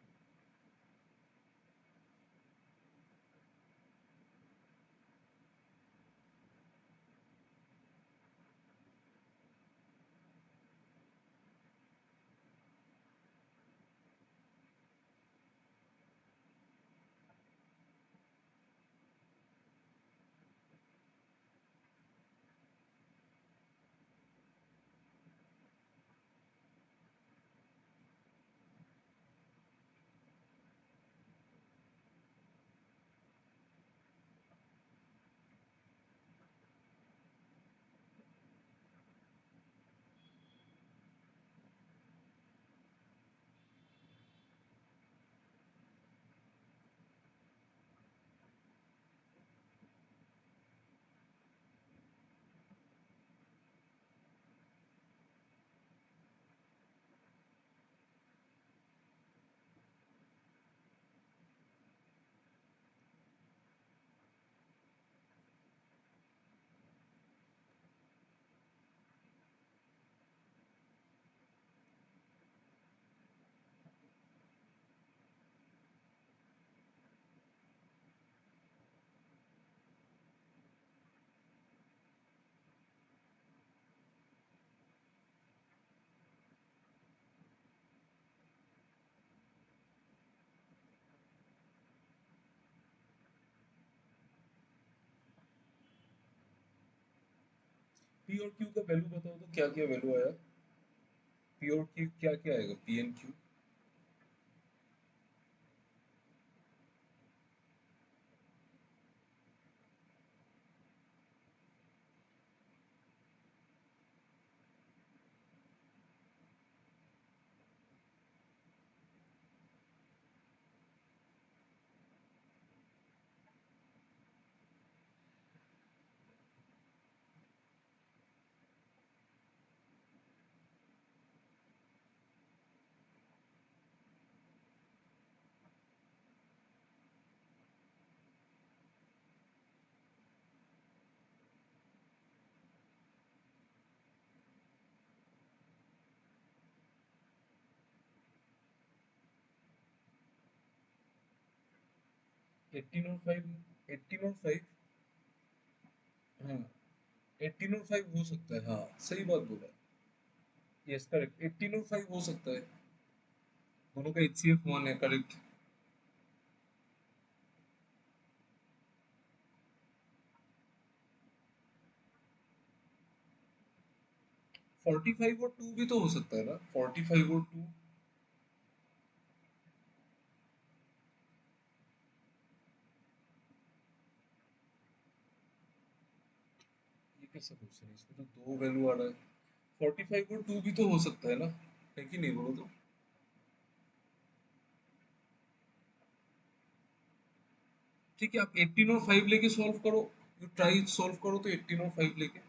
पी और क्यू का वैल्यू बताओ तो, क्या क्या वैल्यू आया? पी और क्यू क्या क्या आएगा? P and Q. 18 और 5, 18 और 5, हाँ 18 और 5 हो सकता है, हाँ सही बात बोला। यस करेक्ट, 18 और 5 हो सकता है। दोनों का HCF 1 है, करेक्ट। 45 और 2 भी तो हो सकता है ना, 45 और 2। ये कैसा क्वेश्चन है, इसमें तो दो वैल्यू आ रहा है। 45 और 2 भी तो हो सकता है ना, है कि नहीं, बोलो तो। ठीक है, आप 18 और 5 लेके सॉल्व करो। यू ट्राई सॉल्व करो तो 18 और 5 लेके।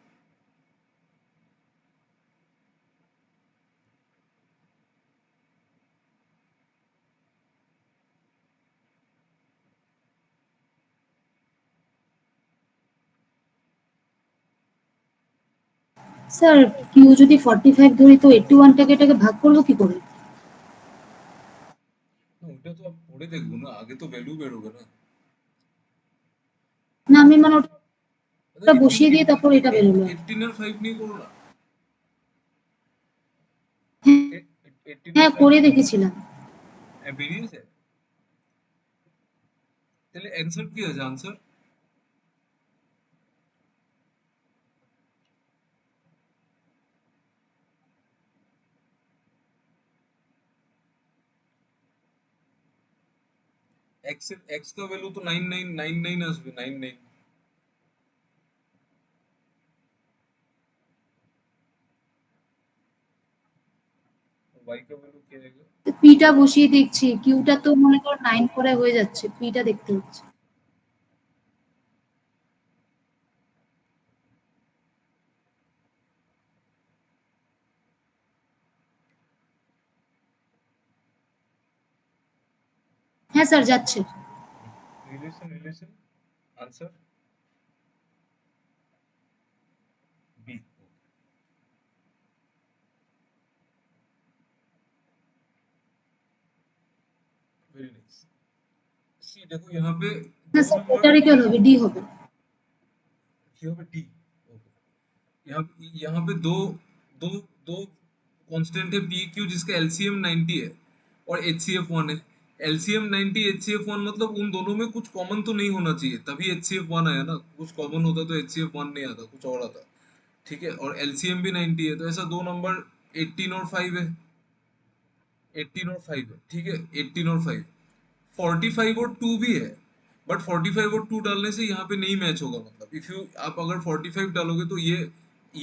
স্যার কিউ যদি 45 ধরি তো 81টাকে এটাকে ভাগ করব কি করে? না ওটা তো आप পড়ে দেখবো না, আগে তো ভ্যালু বেরোবে না। না আমি মানে আচ্ছা ওটা বসিয়ে দিয়ে তারপর এটা বেরোলো। 18 আর 5 নিয়ে করো না। হ্যাঁ 18 আর হ্যাঁ 5 করে দেখেছিলাম। বেরিয়েছে। তাহলে অ্যান্সার কি আছে? আনসার एक्स का वैल्यू तो 9999 আসবে, 99। y का वैल्यू क्या आएगा? পিটা বসিয়ে দেখছি, কিউটা তো মনে করো 9 করে হয়ে যাচ্ছে, পিটা দেখতে হচ্ছে। হ্যাঁ স্যার যাচ্ছে। Relation answer B. Very nice. C देखो यहाँ पे না दो স্যার नंबर রেटरिক্যাল হবে, ডি হবে। यहाँ पे डी। यहाँ पे दो दो दो कांस्टेंट है पी क्यू जिसका एलसीएम 90 है और एचसीएफ 1 है। एलसीएम 90 एचसीएफ 1 मतलब उन दोनों में कुछ कॉमन तो नहीं होना चाहिए तभी एचसीएफ 1 आया ना। कुछ कॉमन होता तो एचसीएफ 1 नहीं आता, कुछ और आता। ठीक है, और एलसीएम भी 90 है तो ऐसा दो नंबर 18 और 5 है। 18 और 5 है, ठीक है, 18 और 5। 45 और 2 भी है, बट 45 और 2 डालने से यहाँ पे नहीं मैच होगा। मतलब इफ यू आप अगर 45 डालोगे तो ये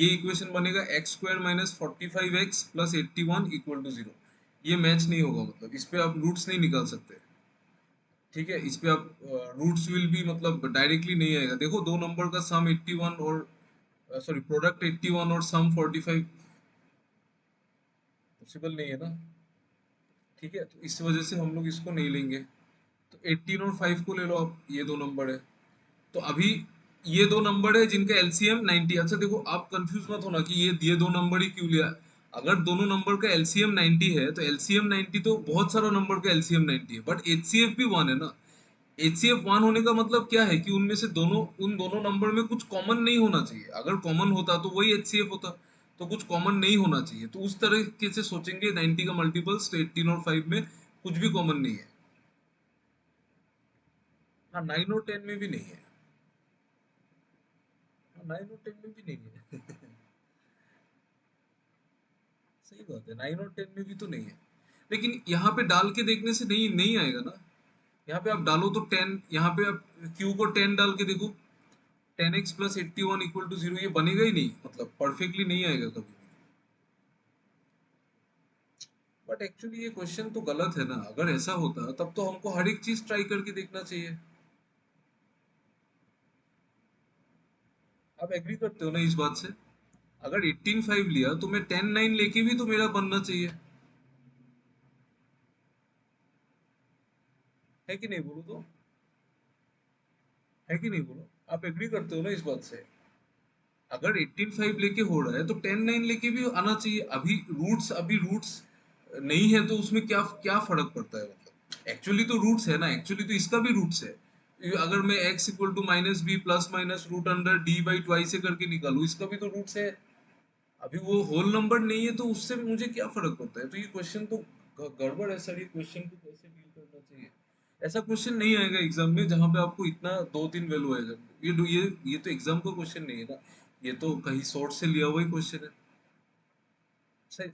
इक्वेशन बनेगा X square minus 45x plus 81 equal to 0। ये मैच नहीं होगा, मतलब इस पे आप रूट्स नहीं निकाल सकते। ठीक है, इस पे आप रूट्स विल भी मतलब डायरेक्टली नहीं आएगा। देखो दो नंबर का सम 81 और सॉरी प्रोडक्ट 81 और सम 45 पॉसिबल नहीं है ना। ठीक है, तो इस वजह से हम लोग इसको नहीं लेंगे। तो 18 और 5 को ले लो आप, ये दो नंबर है। तो अभी ये दो नंबर है जिनका एलसीएम 90। अच्छा देखो आप कंफ्यूज मत होना कि ये दो नंबर ही क्यों लिया। अगर दोनों नंबर का एलसीएम 90 है तो एलसीएम 90 तो बहुत सारा नंबर का एलसीएम 90 है, बट एचसीएफ भी 1 है ना। एचसीएफ 1 होने का मतलब क्या है कि उनमें से उन दोनों नंबर में कुछ कॉमन नहीं होना चाहिए। अगर कॉमन होता तो वही एचसीएफ होता। तो कुछ कॉमन नहीं होना चाहिए, तो उस तरीके से सोचेंगे 90 का मल्टीपल्स तो 18 और 5 में कुछ भी कॉमन नहीं है। हाँ 9 और 10 में भी नहीं है। 9 और 10 में भी नहीं है। सही बात है, 9 और 10 में भी तो नहीं है। लेकिन यहाँ पे डाल के देखने से नहीं नहीं आएगा ना। यहाँ पे आप डालो तो 10, यहाँ पे आप क्यू को 10 डाल के देखो, 10x प्लस 81 इक्वल टू 0, ये बनेगा ही नहीं, मतलब परफेक्टली नहीं आएगा कभी भी। बट एक्चुअली ये क्वेश्चन तो गलत है ना। अगर ऐसा होता तब तो हमको हर एक चीज ट्राई करके देखना चाहिए। आप एग्री करते हो ना इस बात से? अगर 18.5 लिया तो मैं 10.9 लेके भी तो मेरा बनना चाहिए, है कि नहीं बोलो तो? है कि नहीं बोलो? आप एग्री करते हो ना इस बात से? अगर 18.5 लेके हो रहा है तो 10.9 लेके भी आना चाहिए। अभी रूट्स नहीं है तो उसमें क्या क्या फर्क पड़ता है? मतलब एक्चुअली तो रूट्स है ना, एक्चुअली तो इसका भी रूट्स है। अगर मैं x equal to minus B plus minus root under D by two A से करके निकालू, इसका भी तो रूट्स है। अभी वो होल नंबर नहीं है तो उससे मुझे क्या फर्क पड़ता है? तो ये क्वेश्चन तो गड़बड़ है सर। ये क्वेश्चन को कैसे डील करना चाहिए? ऐसा क्वेश्चन नहीं आएगा एग्जाम में जहां पे आपको इतना दो तीन वैल्यू आएगा। ये तो एग्जाम का क्वेश्चन नहीं है ना। ये तो कहीं सोर्स से लिया हुआ ही क्वेश्चन है। सही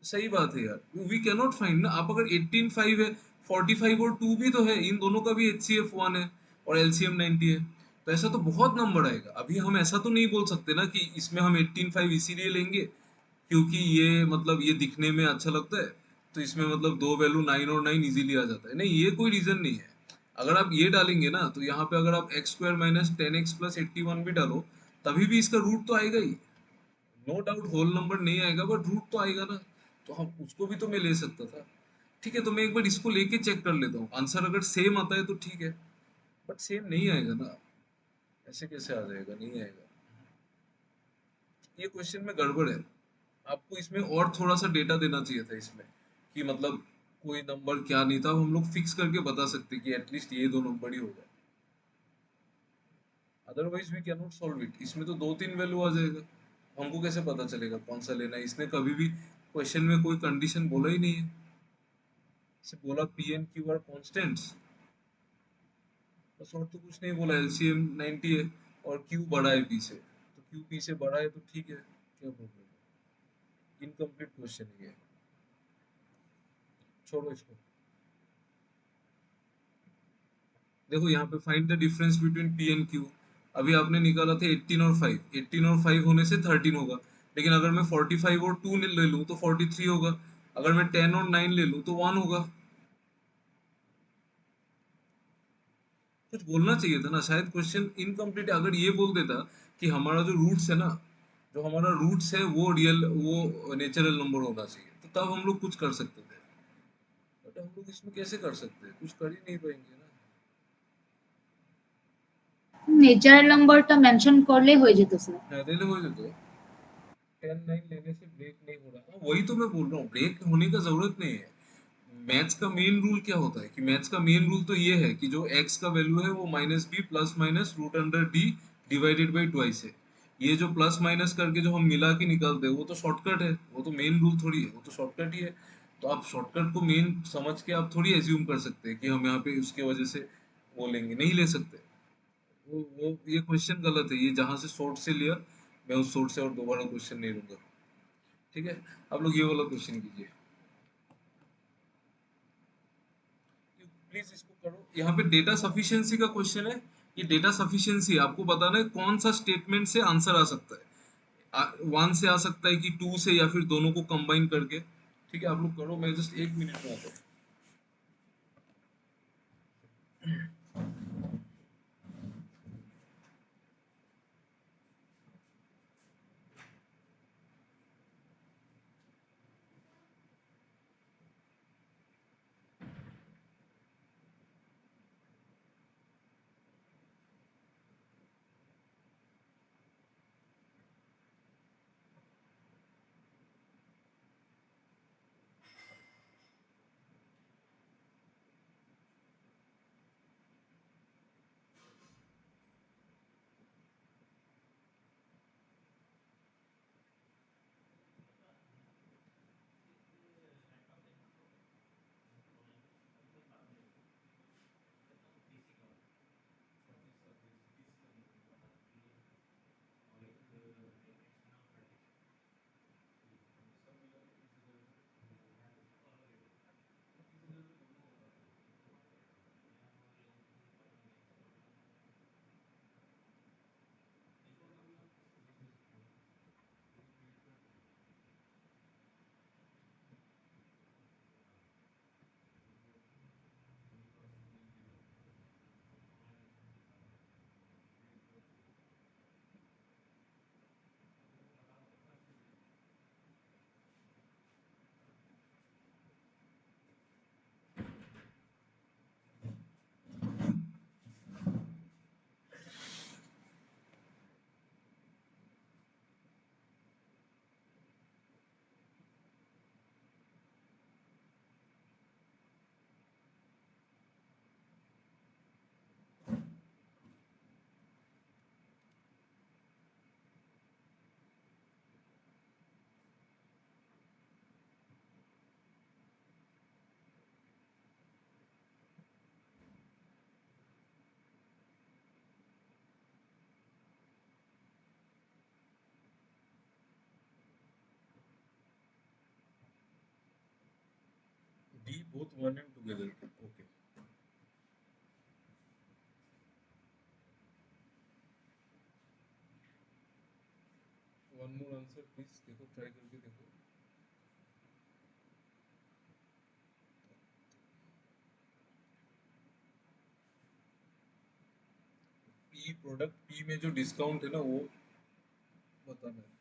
सही बात है यार, वी कैन नॉट फाइंड ना। आप अगर 18.5 है, 45 और 2 भी तो है, इन दोनों का भी एचसीएफ 1 है और एलसीएम 90 है, तो ऐसा तो बहुत नंबर आएगा। अभी हम ऐसा तो नहीं बोल सकते ना कि इसमें हम 18.5 इसीलिए लेंगे क्योंकि ये मतलब ये दिखने में अच्छा लगता है, तो इसमें मतलब दो वैल्यू 9 और 9 इजीली आ जाता है। नहीं, ये कोई रीजन नहीं है। अगर आप ये डालेंगे ना तो यहाँ पे अगर आप x square minus 10x plus 81 भी डालो तभी भी इसका रूट तो आएगा ही। नो डाउट होल नंबर नहीं आएगा बट रूट तो आएगा ना। तो हम उसको भी तो मैं ले सकता था। ठीक है, तो मैं एक बार इसको लेके चेक कर लेता हूँ, आंसर अगर सेम आता है तो ठीक है, बट सेम नहीं आएगा ना। ऐसे कैसे आ जाएगा? नहीं आएगा। ये क्वेश्चन में गड़बड़ है। आपको इसमें और थोड़ा सा डेटा देना चाहिए था इसमें, कि मतलब कोई नंबर क्या नहीं था, हम लोग फिक्स करके बता सकते कि एटलीस्ट ये दो नंबर ही होगा। Otherwise we can not solve it. इसमें तो दो तीन वैल्यू आ जाएगा, हमको कैसे पता चलेगा कौन सा लेना है? इसने कभी भी क्वेश्चन में कोई कंडीशन बोला ही नहीं है। सिर्फ बोला P N Q R constants, बस और तो कुछ नहीं बोला। एलसीएम 90 है और क्यू बड़ा है पी से, तो क्यू पी से बड़ा है तो ठीक है, क्या प्रॉब्लम है? इनकम्प्लीट क्वेश्चन है ये, छोड़ो इसको। देखो यहाँ पे find the difference between P and Q. अभी आपने निकाला था 18 और 5, 18 और 5 होने से 13 होगा, लेकिन अगर मैं 45 और 2 ले लूँ तो 43 होगा। अगर मैं 10 और 9 ले लूं तो 1 होगा। कुछ बोलना चाहिए था ना, शायद क्वेश्चन इनकम्प्लीट अगर ये बोल देता कि हमारा जो रूट्स है ना, जो हमारा रूट्स है वो रियल, वो नेचुरल नंबर होना चाहिए, तो तब हम लोग कुछ कर सकते थे। बट हम लोग इसमें कैसे कर सकते हैं, कुछ कर ही नहीं पाएंगे ना। নেচারাল নাম্বারটা মেনশন করলে হয়ে যেত স্যার। ले ले वही तो, 10-9 लेने से ब्रेक नहीं हो रहा। हाँ, वही तो मैं बोल रहा हूँ, ब्रेक होने का जरूरत नहीं है। मैथ्स का मेन रूल क्या होता है कि मैथ्स का मेन रूल तो ये है कि जो x का वैल्यू है वो minus B plus minus root under D divided by twice है। ये जो प्लस माइनस करके जो हम मिला के निकालते हैं वो तो शॉर्टकट है, वो तो मेन रूल थोड़ी है, वो तो शॉर्टकट ही है। तो आप शॉर्टकट को मेन समझ के आप थोड़ी एज्यूम कर सकते हैं कि हम यहाँ पे उसके वजह से वो लेंगे, नहीं ले सकते। वो ये क्वेश्चन गलत है, ये जहां से सोर्ट से लिया, मैं उस सोर्ट से और दोबारा क्वेश्चन नहीं लूंगा। ठीक है, आप लोग ये वाला क्वेश्चन कीजिए, प्लीज इसको करो। यहाँ पे डेटा सफिशिएंसी का क्वेश्चन है। ये डेटा सफिशिएंसी आपको बताना है कौन सा स्टेटमेंट से आंसर आ सकता है। 1 से आ सकता है कि 2 से, या फिर दोनों को कंबाइन करके। ठीक है, आप लोग करो, मैं जस्ट 1 मिनट में आता हूँ। D both 1 and together, okay. One more answer please, देखो ट्राई करके देखो। पी प्रोडक्ट पी में जो डिस्काउंट है ना वो बताना है।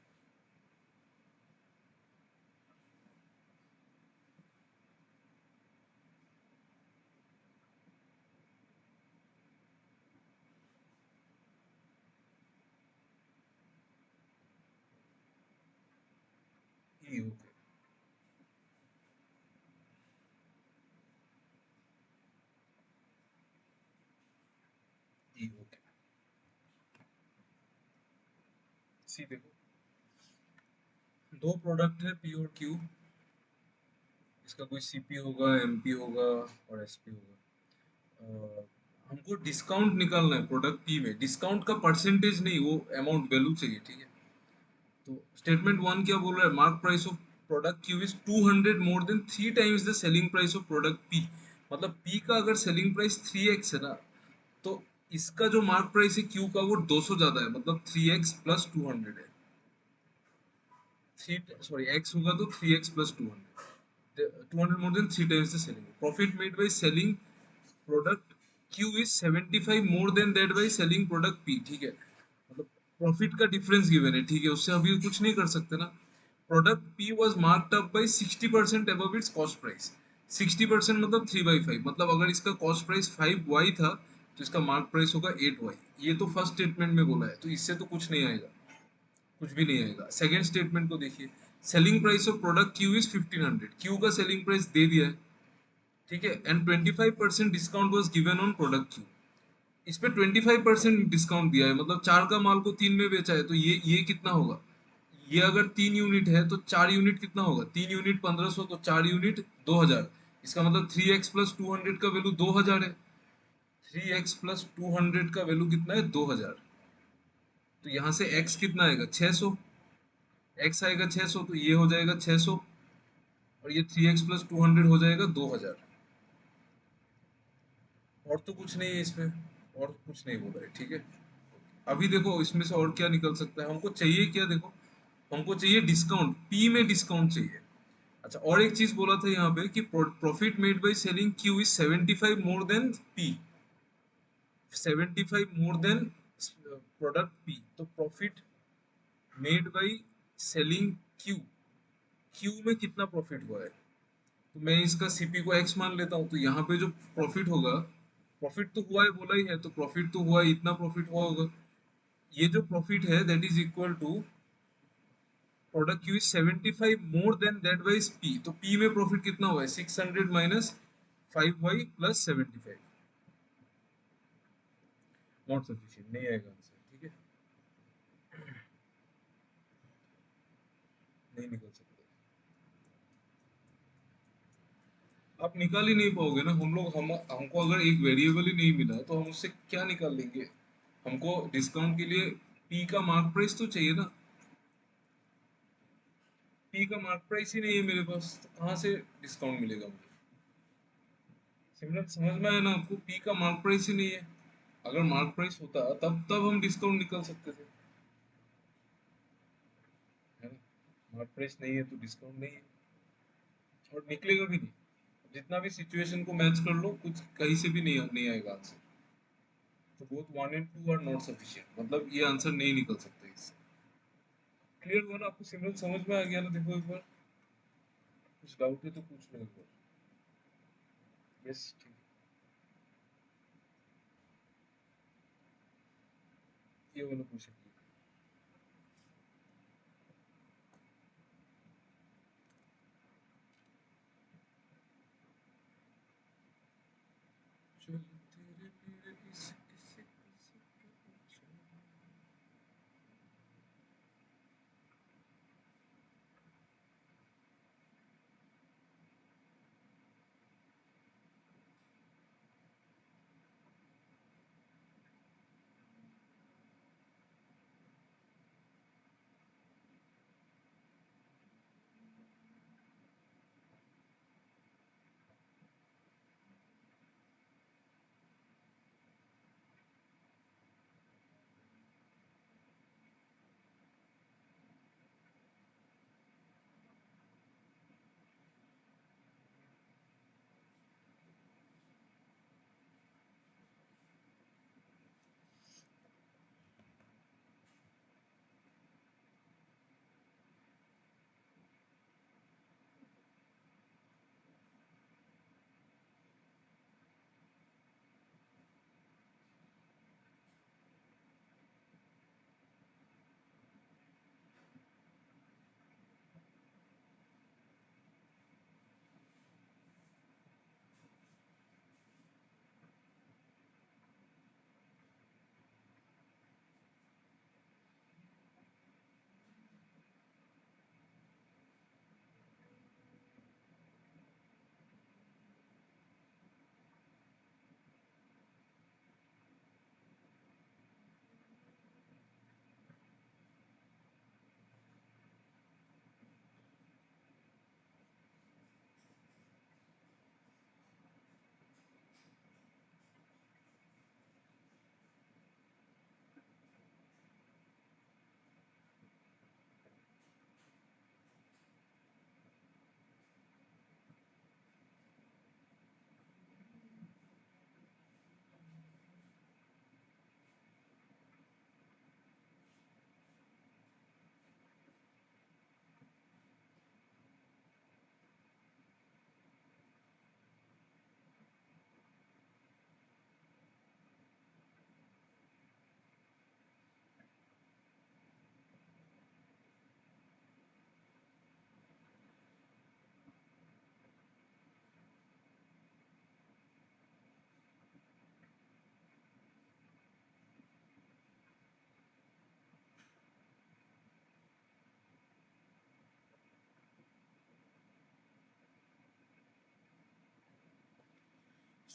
ई, ओके। ई, ओके। सी देखो, दो प्रोडक्ट है पी और क्यू। इसका कोई सीपी होगा, एमपी होगा और एसपी होगा। हमको डिस्काउंट निकालना है प्रोडक्ट पी में, डिस्काउंट का परसेंटेज नहीं, वो अमाउंट वैल्यू चाहिए। ठीक है, तो स्टेटमेंट वन क्या बोल रहा है, mark price of product Q is 200 more than 3 times the selling price of product P. मतलब पी का अगर सेलिंग प्राइस 3x है ना, तो इसका जो मार्क प्राइस है क्यू का वो 200 ज्यादा है, मतलब 3x प्लस 200 है। थ्री, सॉरी, एक्स होगा तो 3x plus 200। 200 more than 3 times the selling. Profit made by selling product Q is 75 more than that by selling product P. ठीक है, मतलब प्रॉफिट का डिफरेंस गिवन है, ठीक है, उससे अभी कुछ नहीं कर सकते ना. Product P was marked up by 60% above its cost price. 60% मतलब 3/5, मतलब अगर इसका कॉस्ट प्राइस 5y था तो इसका मार्क प्राइस होगा 8y. ये तो फर्स्ट स्टेटमेंट में बोला है, तो इससे तो कुछ नहीं आएगा, कुछ भी नहीं आएगा. सेकंड स्टेटमेंट को देखिए, selling price of product Q is 1500. Q का सेलिंग प्राइस दे दिया है, ठीक है, and 25% discount was given on product Q. इस पे 25% डिस्काउंट दिया है, मतलब 4 का माल को 3 में बेचा है, तो ये कितना होगा. ये अगर 3 यूनिट है तो 4 यूनिट कितना होगा, 3 यूनिट 1500, तो 4 यूनिट 2000. इसका मतलब 3x प्लस 200 का वैल्यू 2000 है. 3x प्लस 200 का वैल्यू कितना है, 2000. तो यहाँ से x कितना आएगा, 600. x आएगा 600, तो ये हो जाएगा 600, और ये 3x प्लस 200 हो जाएगा 2000. और तो कुछ नहीं है इसमें, और कुछ नहीं बोला है, ठीक है. अभी देखो इसमें से और क्या निकल सकता है, हमको चाहिए क्या, देखो हमको चाहिए डिस्काउंट, पी में डिस्काउंट चाहिए. अच्छा, और एक चीज बोला था यहाँ पे कि profit made by selling Q is 75 more than P. 75 more than product P, तो profit made by selling Q, Q में कितना प्रॉफिट हुआ है. तो मैं इसका सीपी को एक्स मान लेता हूँ, तो यहाँ पे जो प्रॉफिट होगा, प्रॉफिट तो हुआ है बोला ही है, तो प्रॉफिट तो हुआ है, इतना प्रॉफिट हुआ होगा. ये जो प्रॉफिट है that is equal to product Q is 75 more than that by P. तो पी में प्रॉफिट कितना हुआ है, 600 minus 5y plus 75. Not sufficient, नहीं आएगा आंसर, ठीक है, नहीं निकल सकता. आप निकाल ही नहीं पाओगे ना. हमको अगर एक वेरिएबल ही नहीं मिला तो हम उससे क्या निकाल लेंगे. हमको डिस्काउंट के लिए पी का मार्क प्राइस तो चाहिए ना. पी का मार्क प्राइस ही नहीं है मेरे पास, तो कहाँ से डिस्काउंट मिलेगा मुझे. सिमिलर समझ में आया ना आपको, पी का मार्क प्राइस ही नहीं है. अगर मार्क प्राइस होता तब तब हम डिस्काउंट निकाल सकते थे, है ना. मार्क प्राइस नहीं है तो डिस्काउंट नहीं है, और निकलेगा भी नहीं. जितना भी सिचुएशन को मैच कर लो, कुछ कहीं से भी नहीं आएगा आंसर. तो both 1 and 2 are not sufficient, मतलब ये आंसर नहीं निकल सकता इससे. क्लियर हुआ ना आपको, सिमिलर समझ में आ गया ना. देखो एक बार कुछ डाउट है तो पूछ लो एक बार. यस, ठीक है, ये वाला पूछ लीजिए. चल तेरे मेरे इस किसी किसी के पीछे.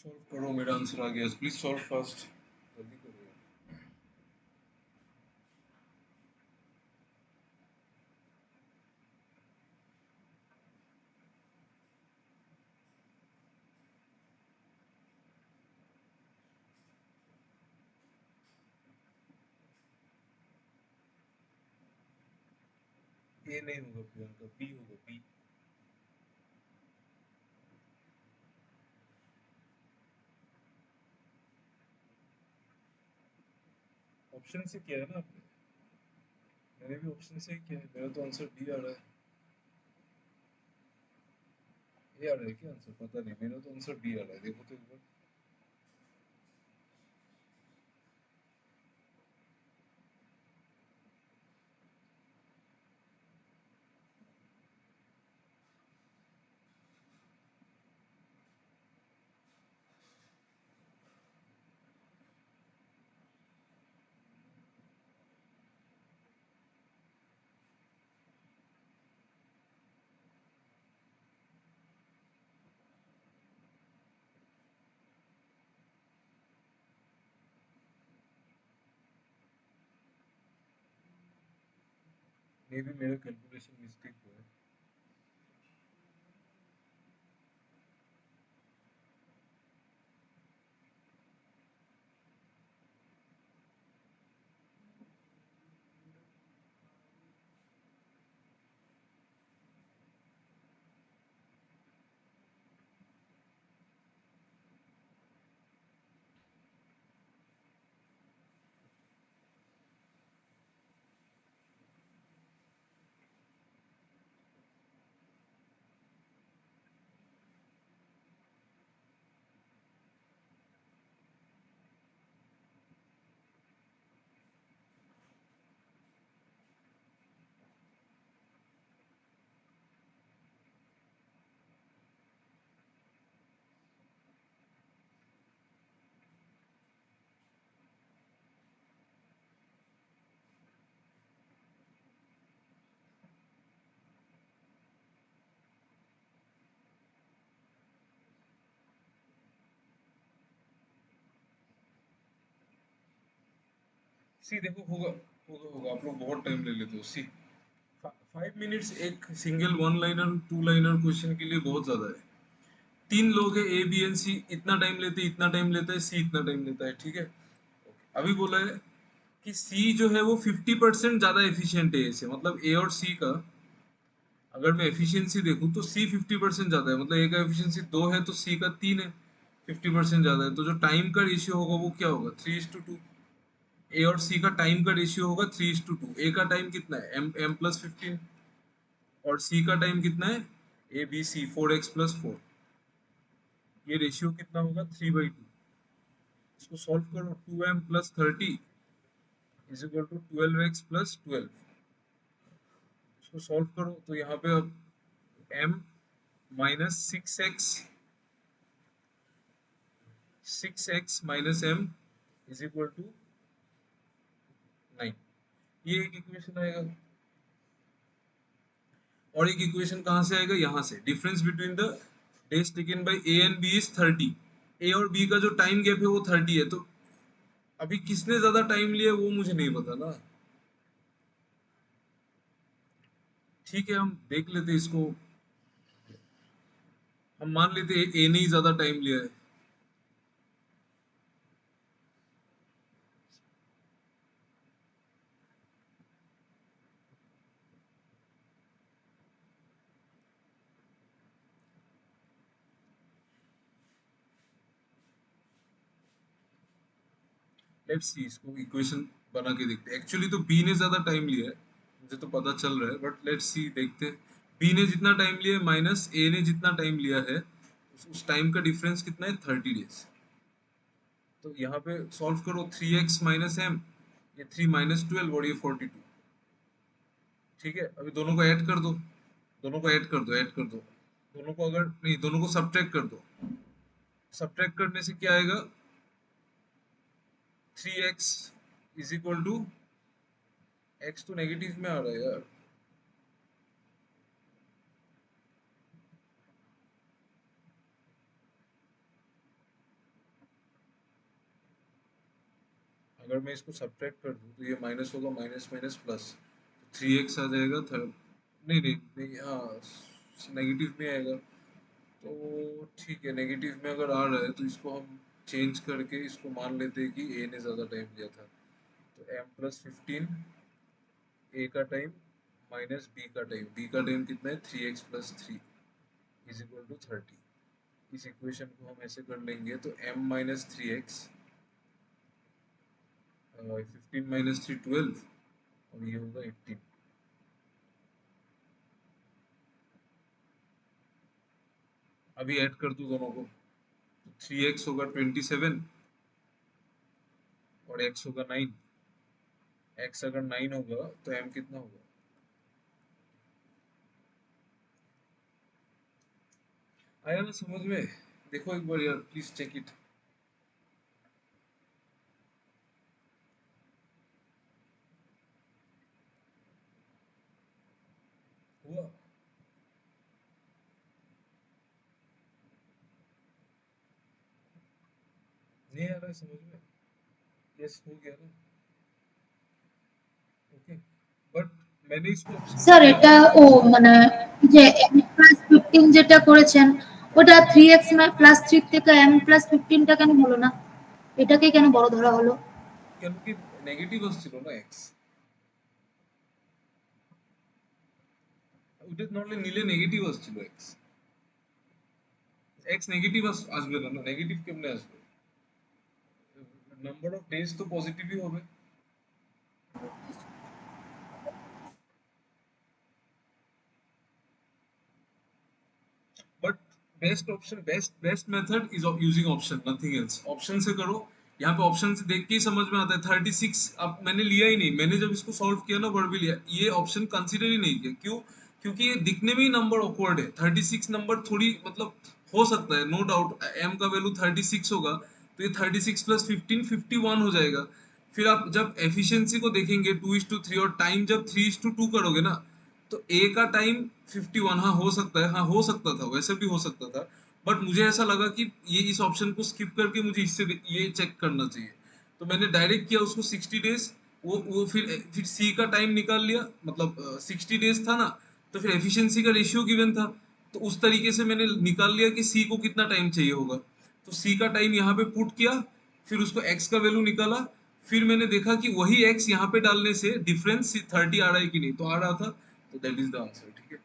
सॉल्व करो, मेरा आंसर आ गया, प्लीज सॉल्व फास्ट, जल्दी करो यार। ए नहीं होगा प्रियंका, बी होगा, बी। ऑप्शन से किया है ना आपने? मैंने भी ऑप्शन से ही किया है, मेरा तो आंसर डी आ रहा है। ए आ रहा है क्या आंसर? पता नहीं, मेरा तो आंसर डी आ रहा है, देखो तो एक बार। मे भी मेरा कैलकुलेशन मिस्टेक हुआ है। सी देखो, होगा होगा होगा, आप लोग बहुत टाइम ले लेते हो। सी 5 मिनट्स एक single one liner two liner question के लिए बहुत ज्यादा है। तीन लोग है, ए बी एंड सी, इतना टाइम लेते हैं, इतना टाइम लेता है, सी इतना टाइम लेता है, ठीक है। अभी बोला है कि सी जो है वो 50% ज्यादा एफिशिएंट है ए से, मतलब ए और सी का अगर मैं एफिशिएंसी देखूं तो सी 50% ज्यादा है, मतलब ए का एफिशिएंसी 2 है तो सी का 3 है, 50% ज्यादा है। तो जो टाइम का रेशियो होगा वो क्या होगा? 3:2। ए और सी का टाइम का रेशियो होगा 3:2। ए का टाइम कितना है? m+15। और सी का टाइम कितना है? A B C 4x+4। ये रेशियो कितना होगा? 3/2। इसको सॉल्व करो, 2m+30 is equal to 12x+12। इसको सॉल्व करो तो यहाँ पे अब m -6x is equal to 9। ये एक इक्वेशन आएगा। और एक इक्वेशन कहाँ से आएगा? यहाँ से, difference between the days taken by A and B is 30। A और बी का जो टाइम गैप है वो 30 है, तो अभी किसने ज्यादा टाइम लिया वो मुझे नहीं पता ना। ठीक है, हम देख लेते इसको, हम मान लेते ए ने ही ज्यादा टाइम लिया है। लेट्स सी, इसको इक्वेशन बना के देखते हैं। एक्चुअली तो बी ने ज्यादा टाइम लिया है, मुझे तो पता चल रहा है, बट लेट्स सी, देखते हैं। बी ने जितना टाइम लिया है माइनस ए ने जितना टाइम लिया है, उस टाइम का डिफरेंस कितना है? 30 डेज। तो यहाँ पे सॉल्व करो, 3x - m, ये 3 - 12 और ये 42। ठीक है, अभी दोनों को ऐड कर दो, दोनों को ऐड कर दो, ऐड कर दो। दोनों को अगर नहीं, दोनों को सब्ट्रैक्ट कर दो। सब्ट्रैक्ट करने से क्या आएगा? 3x is equal to, X तो नेगेटिव में आ रहा है यार। अगर मैं इसको सब्ट्रैक्ट कर दूँ तो ये माइनस होगा, माइनस माइनस प्लस, तो 3x आ जाएगा थर्ड। नहीं नहीं नहीं, हाँ नेगेटिव में आएगा। तो ठीक है, नेगेटिव में अगर आ रहा है तो इसको हम चेंज करके इसको मान लेते हैं कि ए ने ज़्यादा टाइम लिया था। तो m+15 ए का टाइम माइनस बी का टाइम, बी का टाइम कितना है 3x+3 इज इक्वल टू 30। इस इक्वेशन को हम ऐसे कर लेंगे तो m-3x, 15 - 3 12, और ये होगा 18। अभी ऐड कर दूं दोनों को, 3x होगा 27 और x होगा 9। x अगर 9 होगा तो m कितना होगा? आया ना समझ में? देखो एक बार यार, प्लीज चेक इट। हुआ? नहीं आ रहा है समझ में? यस हो गया ना? ओके, बट मैंने इसको ऑप्शन में স্যার दिया এটা ना। ও মানে যে m+15 যেটা করেছেন ওটা 3x+3 থেকে m+15টা কেন হলো না? এটাকে কেন বড় ধরা হলো? কেন কি নেগেটিভ আসছিল না x? ওটা নলে নিলে নেগেটিভ আসছিল x। x নেগেটিভ আসবে না, নেগেটিভ কেমনে আসবে? নাম্বার অফ ডেজ তো পজিটিভই হবে। But best option, best method is using option, nothing else. Option से करो, यहाँ पे ऑप्शन से देख के ही समझ में आता है। 36 अब मैंने लिया ही नहीं, मैंने जब इसको सॉल्व किया ना वर्ड भी लिया, ये ऑप्शन कंसीडर ही नहीं किया। क्यों? क्योंकि ये दिखने में ही नंबर ऑकवर्ड है। 36 नंबर थोड़ी मतलब हो सकता है, नो डाउट एम का वैल्यू 36 होगा, तो ये 36 + 15 51 हो जाएगा। फिर आप जब एफिशिएंसी को देखेंगे 2:3, और टाइम जब 3:2 करोगे ना, तो ए का टाइम 51, हाँ हो सकता है, हाँ हो सकता था, वैसे भी हो सकता था। बट मुझे ऐसा लगा कि ये इस ऑप्शन को स्किप करके मुझे इससे ये चेक करना चाहिए। तो मैंने डायरेक्ट किया उसको 60 डेज। वो फिर सी का टाइम निकाल लिया, मतलब 60 डेज था ना, तो फिर एफिशिएंसी का रेशियो गिवन था। तो उस तरीके से मैंने निकाल लिया कि सी को कितना टाइम चाहिए होगा। तो सी का टाइम यहाँ पे पुट किया, फिर उसको एक्स का वैल्यू निकाला। फिर मैंने देखा कि वही एक्स यहाँ पे डालने से डिफरेंस 30 आ रहा है कि नहीं, तो आ रहा था। तो दैट इज द आंसर, ठीक है।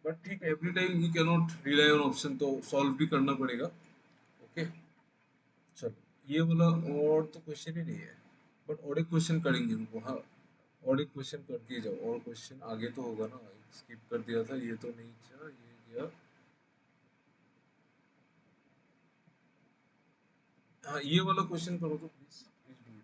बट ठीक है, every time you can not rely on option, तो सॉल्व भी करना पड़ेगा। ओके, चलो ये वाला और तो क्वेश्चन ही नहीं है। बट और एक क्वेश्चन करेंगे उनको, हाँ। और एक क्वेश्चन करके ही जाओ, और क्वेश्चन आगे तो होगा ना। स्किप कर दिया था, ये तो नहीं था, ये गया। हाँ ये वाला क्वेश्चन करो तो प्लीज, प्लीज डू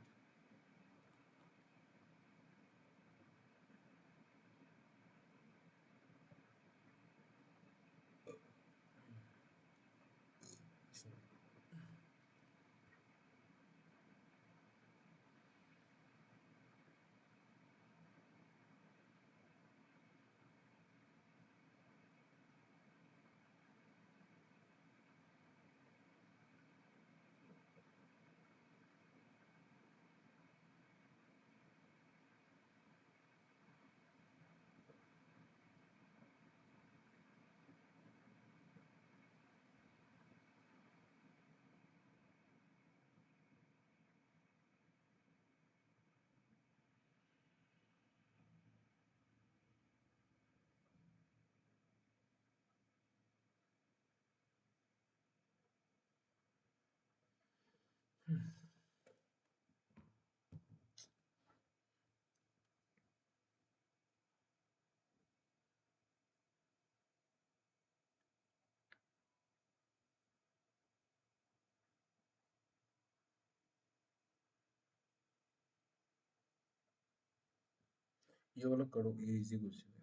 ये वाला करो, ये इजी क्वेश्चन है।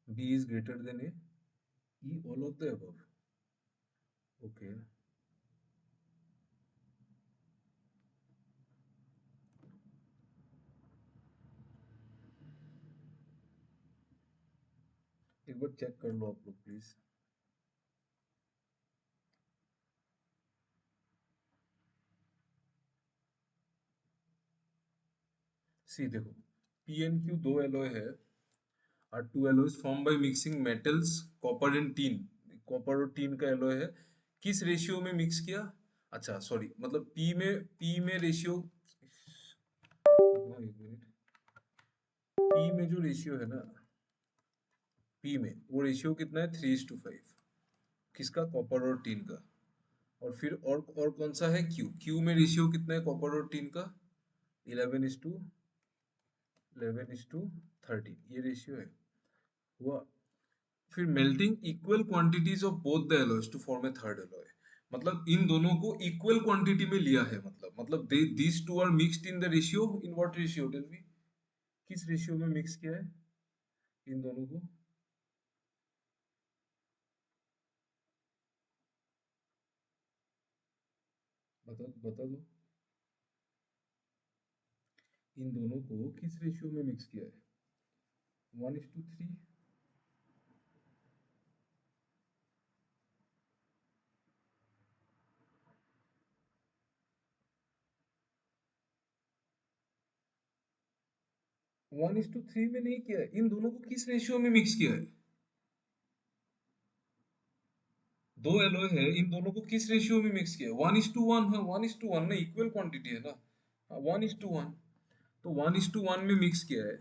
B is greater than A, E all of the above. Okay. एक बार चेक कर लो आप लोग प्लीज। सी देखो, पी एन क्यू दो एलॉय है, और two alloys form by mixing metals copper and tin. Copper और टीन का एलॉय है, किस रेशियो में मिक्स किया? अच्छा सॉरी, मतलब पी में रेशियो, एक मिनट, पी में जो रेशियो है ना, पी में वो रेशियो कितना है? 3:5। किसका? कॉपर और टीन का। और फिर और कौन सा है? क्यू। क्यू में रेशियो कितना है कॉपर और टीन का? 11:13, ये रेशियो है। हुआ। फिर melting equal quantities of both the alloys to form a third alloy. मतलब इन दोनों को इक्वल क्वांटिटी में लिया है, मतलब these two are mixed in the ratio. In what ratio? Tell me, किस रेशियो में मिक्स किया है इन दोनों को? बता दो, इन दोनों को किस रेशियो में मिक्स किया है? 1:3? 1:3 में नहीं किया है। इन दोनों को किस रेशियो में मिक्स किया है? दो एलॉय है, इन दोनों को किस रेशियो में मिक्स किया है? 1:1। हाँ 1:1 ना, इक्वल क्वांटिटी है ना। हाँ 1:1, तो 1:1 में मिक्स किया है।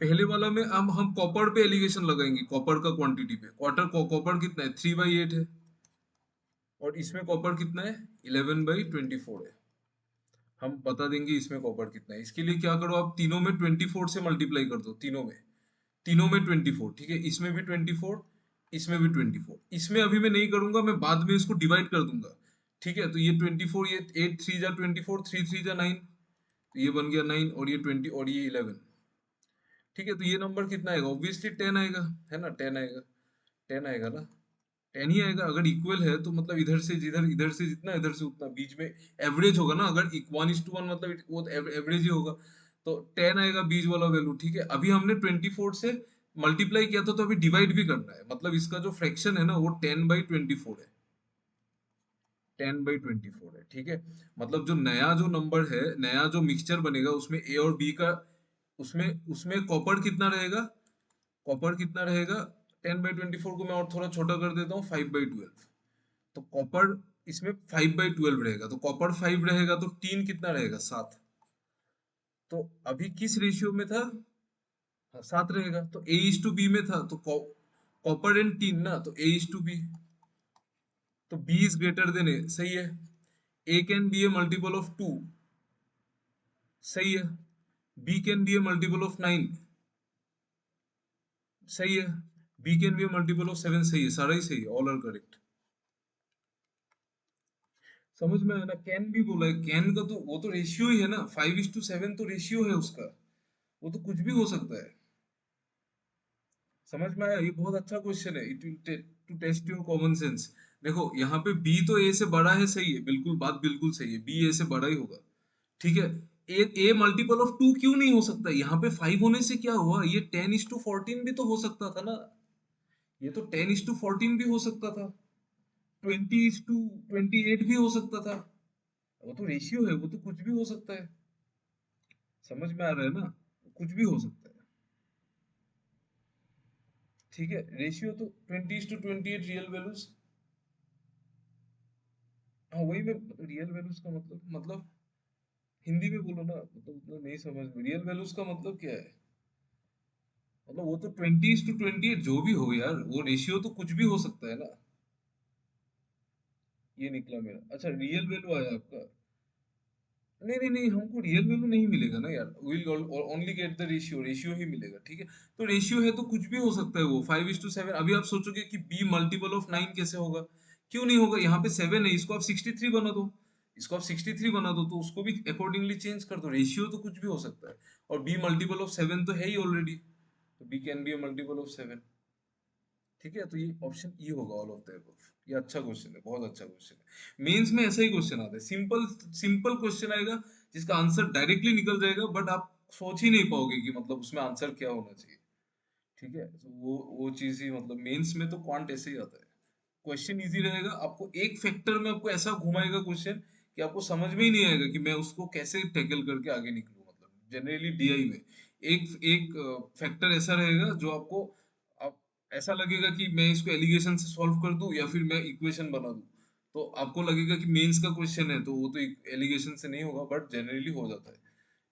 पहले वाला में हम कॉपर पे एलिगेशन लगाएंगे, कॉपर का क्वांटिटी पे। कॉपर कितना है? 3/8 है। और इसमें कॉपर कितना है? 11/24 है। हम बता देंगे इसमें कॉपर कितना है। इसके लिए क्या करो, आप तीनों में 24 से मल्टीप्लाई कर दो, तीनों में 24। ठीक है, इसमें भी 24, इसमें भी 24। इसमें अभी मैं नहीं करूंगा, मैं बाद में इसको डिवाइड कर दूंगा। ठीक है, तो ये 24, ये 8 3 जा 24, 3 3 जा 9, तो ये बन गया 9, और ये 20, और ये 11। ठीक है, तो ये नंबर कितना आएगा? ऑब्वियसली 10 आएगा, है ना? 10 आएगा, 10 आएगा ना, 10 ही आएगा। अगर इक्वल है तो मतलब इधर से जिधर, इधर से जितना, इधर से उतना, बीच में एवरेज होगा ना। अगर 1:1 मतलब वो तो एवरेज ही होगा, तो 10 आएगा बीच वाला वैल्यू। ठीक है, अभी हमने 24 से मल्टीप्लाई किया था, तो अभी डिवाइड भी करना है। मतलब इसका जो फ्रैक्शन है ना, वो 10/24 है। 10/24 है। ठीक है, मतलब जो नया जो नंबर है, नया जो मिक्सचर बनेगा, उसमें ए और बी का, उसमें उसमें कॉपर कितना रहेगा? कॉपर कितना रहेगा? 10/24 को मैं और थोड़ा छोटा कर देता हूँ, 5/12। तो कॉपर इसमें 5/12 रहेगा, तो कॉपर 5 रहेगा, तो टीन कितना रहेगा? 7। तो अभी किस रेशियो में था? हाँ 7 रहेगा। तो A:B में था, तो कॉपर एंड टीन ना, तो A:B। तो B is greater than A, सही है। A can be a multiple of 2, सही है। B can be a multiple of 9, सही है। B can be a multiple of 7, सही है। सारा ही सही है, ऑल आर करेक्ट। समझ में आया ना? कैन भी बोला है, कैन का तो वो तो रेशियो ही है ना, 5:7 तो रेशियो है उसका। वो तो कुछ भी हो सकता है। समझ में आया? ये बहुत अच्छा क्वेश्चन है, it will to test your common sense. देखो यहाँ पे बी तो ए से बड़ा है, सही है, बिल्कुल बात बिल्कुल सही है, बी ए से बड़ा ही होगा। ठीक है, ए मल्टीपल ऑफ 2 क्यों नहीं हो सकता? यहाँ पे 5 होने से क्या हुआ? ये 10:14 भी तो हो सकता था ना। ये तो 10:14 भी हो सकता था, 20:28 भी हो सकता था। वो तो रेशियो है, वो तो कुछ भी हो सकता है। समझ में आ रहा है ना? कुछ भी हो सकता है। ठीक है, रेशियो तो 20:28 रियल वैल्यूज। हाँ वही मैं, रियल वैल्यूज का मतलब हिंदी में बोलो ना, मतलब उतना नहीं समझ में। रियल वैल्यूज का मतलब क्या है? मतलब वो तो 20:28 जो भी हो यार, वो रेशियो तो कुछ भी हो सकता है ना। ये निकला मेरा। अच्छा, रियल वैल्यू आया आपका? नहीं नहीं नहीं, हमको रियल वैल्यू नहीं मिलेगा ना यार, will only get the ratio, ratio ही मिलेगा। ठीक है, तो रेशियो है तो कुछ भी हो सकता है वो 5:7। अभी आप सोचोगे कि बी मल्टीपल ऑफ 9 कैसे होगा? क्यों नहीं होगा? यहाँ पे 7 है, इसको आप 63 बना दो, इसको आप 63 बना दो, तो उसको भी अकॉर्डिंगली चेंज कर दो। रेशियो तो कुछ भी हो सकता है, और बी मल्टीपल ऑफ 7 तो है ही ऑलरेडी, तो B can be a multiple of 7। ठीक है, तो ये ऑप्शन ई होगा, ऑल ऑफ द अबव। ये अच्छा क्वेश्चन है, बहुत अच्छा क्वेश्चन है। मेंस में ऐसा ही क्वेश्चन आता है, सिंपल सिंपल क्वेश्चन आएगा जिसका आंसर डायरेक्टली निकल जाएगा, बट आप सोच ही नहीं पाओगे कि मतलब उसमें आंसर क्या होना चाहिए। ठीक है, तो वो चीज ही मतलब मेंस में तो क्वांट ऐसे ही आता है। क्वेश्चन इजी रहेगा, आपको एक फैक्टर में आपको ऐसा घुमाएगा क्वेश्चन कि आपको समझ में ही नहीं आएगा कि मैं उसको कैसे टैकल करके आगे निकलूं। मतलब जनरली डीआई में एक एक फैक्टर ऐसा रहेगा जो आपको आप ऐसा लगेगा कि मैं इसको एलिगेशन से सॉल्व कर दूं या फिर मैं इक्वेशन बना दूं। तो आपको लगेगा कि मेंस का क्वेश्चन है तो वो तो एलिगेशन से नहीं होगा, बट जनरली हो जाता है।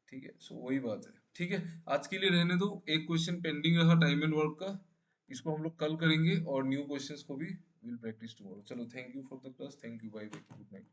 ठीक है, सो वही बात है। ठीक है, आज के लिए रहने दो, एक क्वेश्चन पेंडिंग रहा टाइम एंड वर्क का, इसको हम लोग कल करेंगे और न्यू क्वेश्चंस को भी विल प्रैक्टिस टुमारो। चलो, thank you for the class, thank you, bye bye, good night.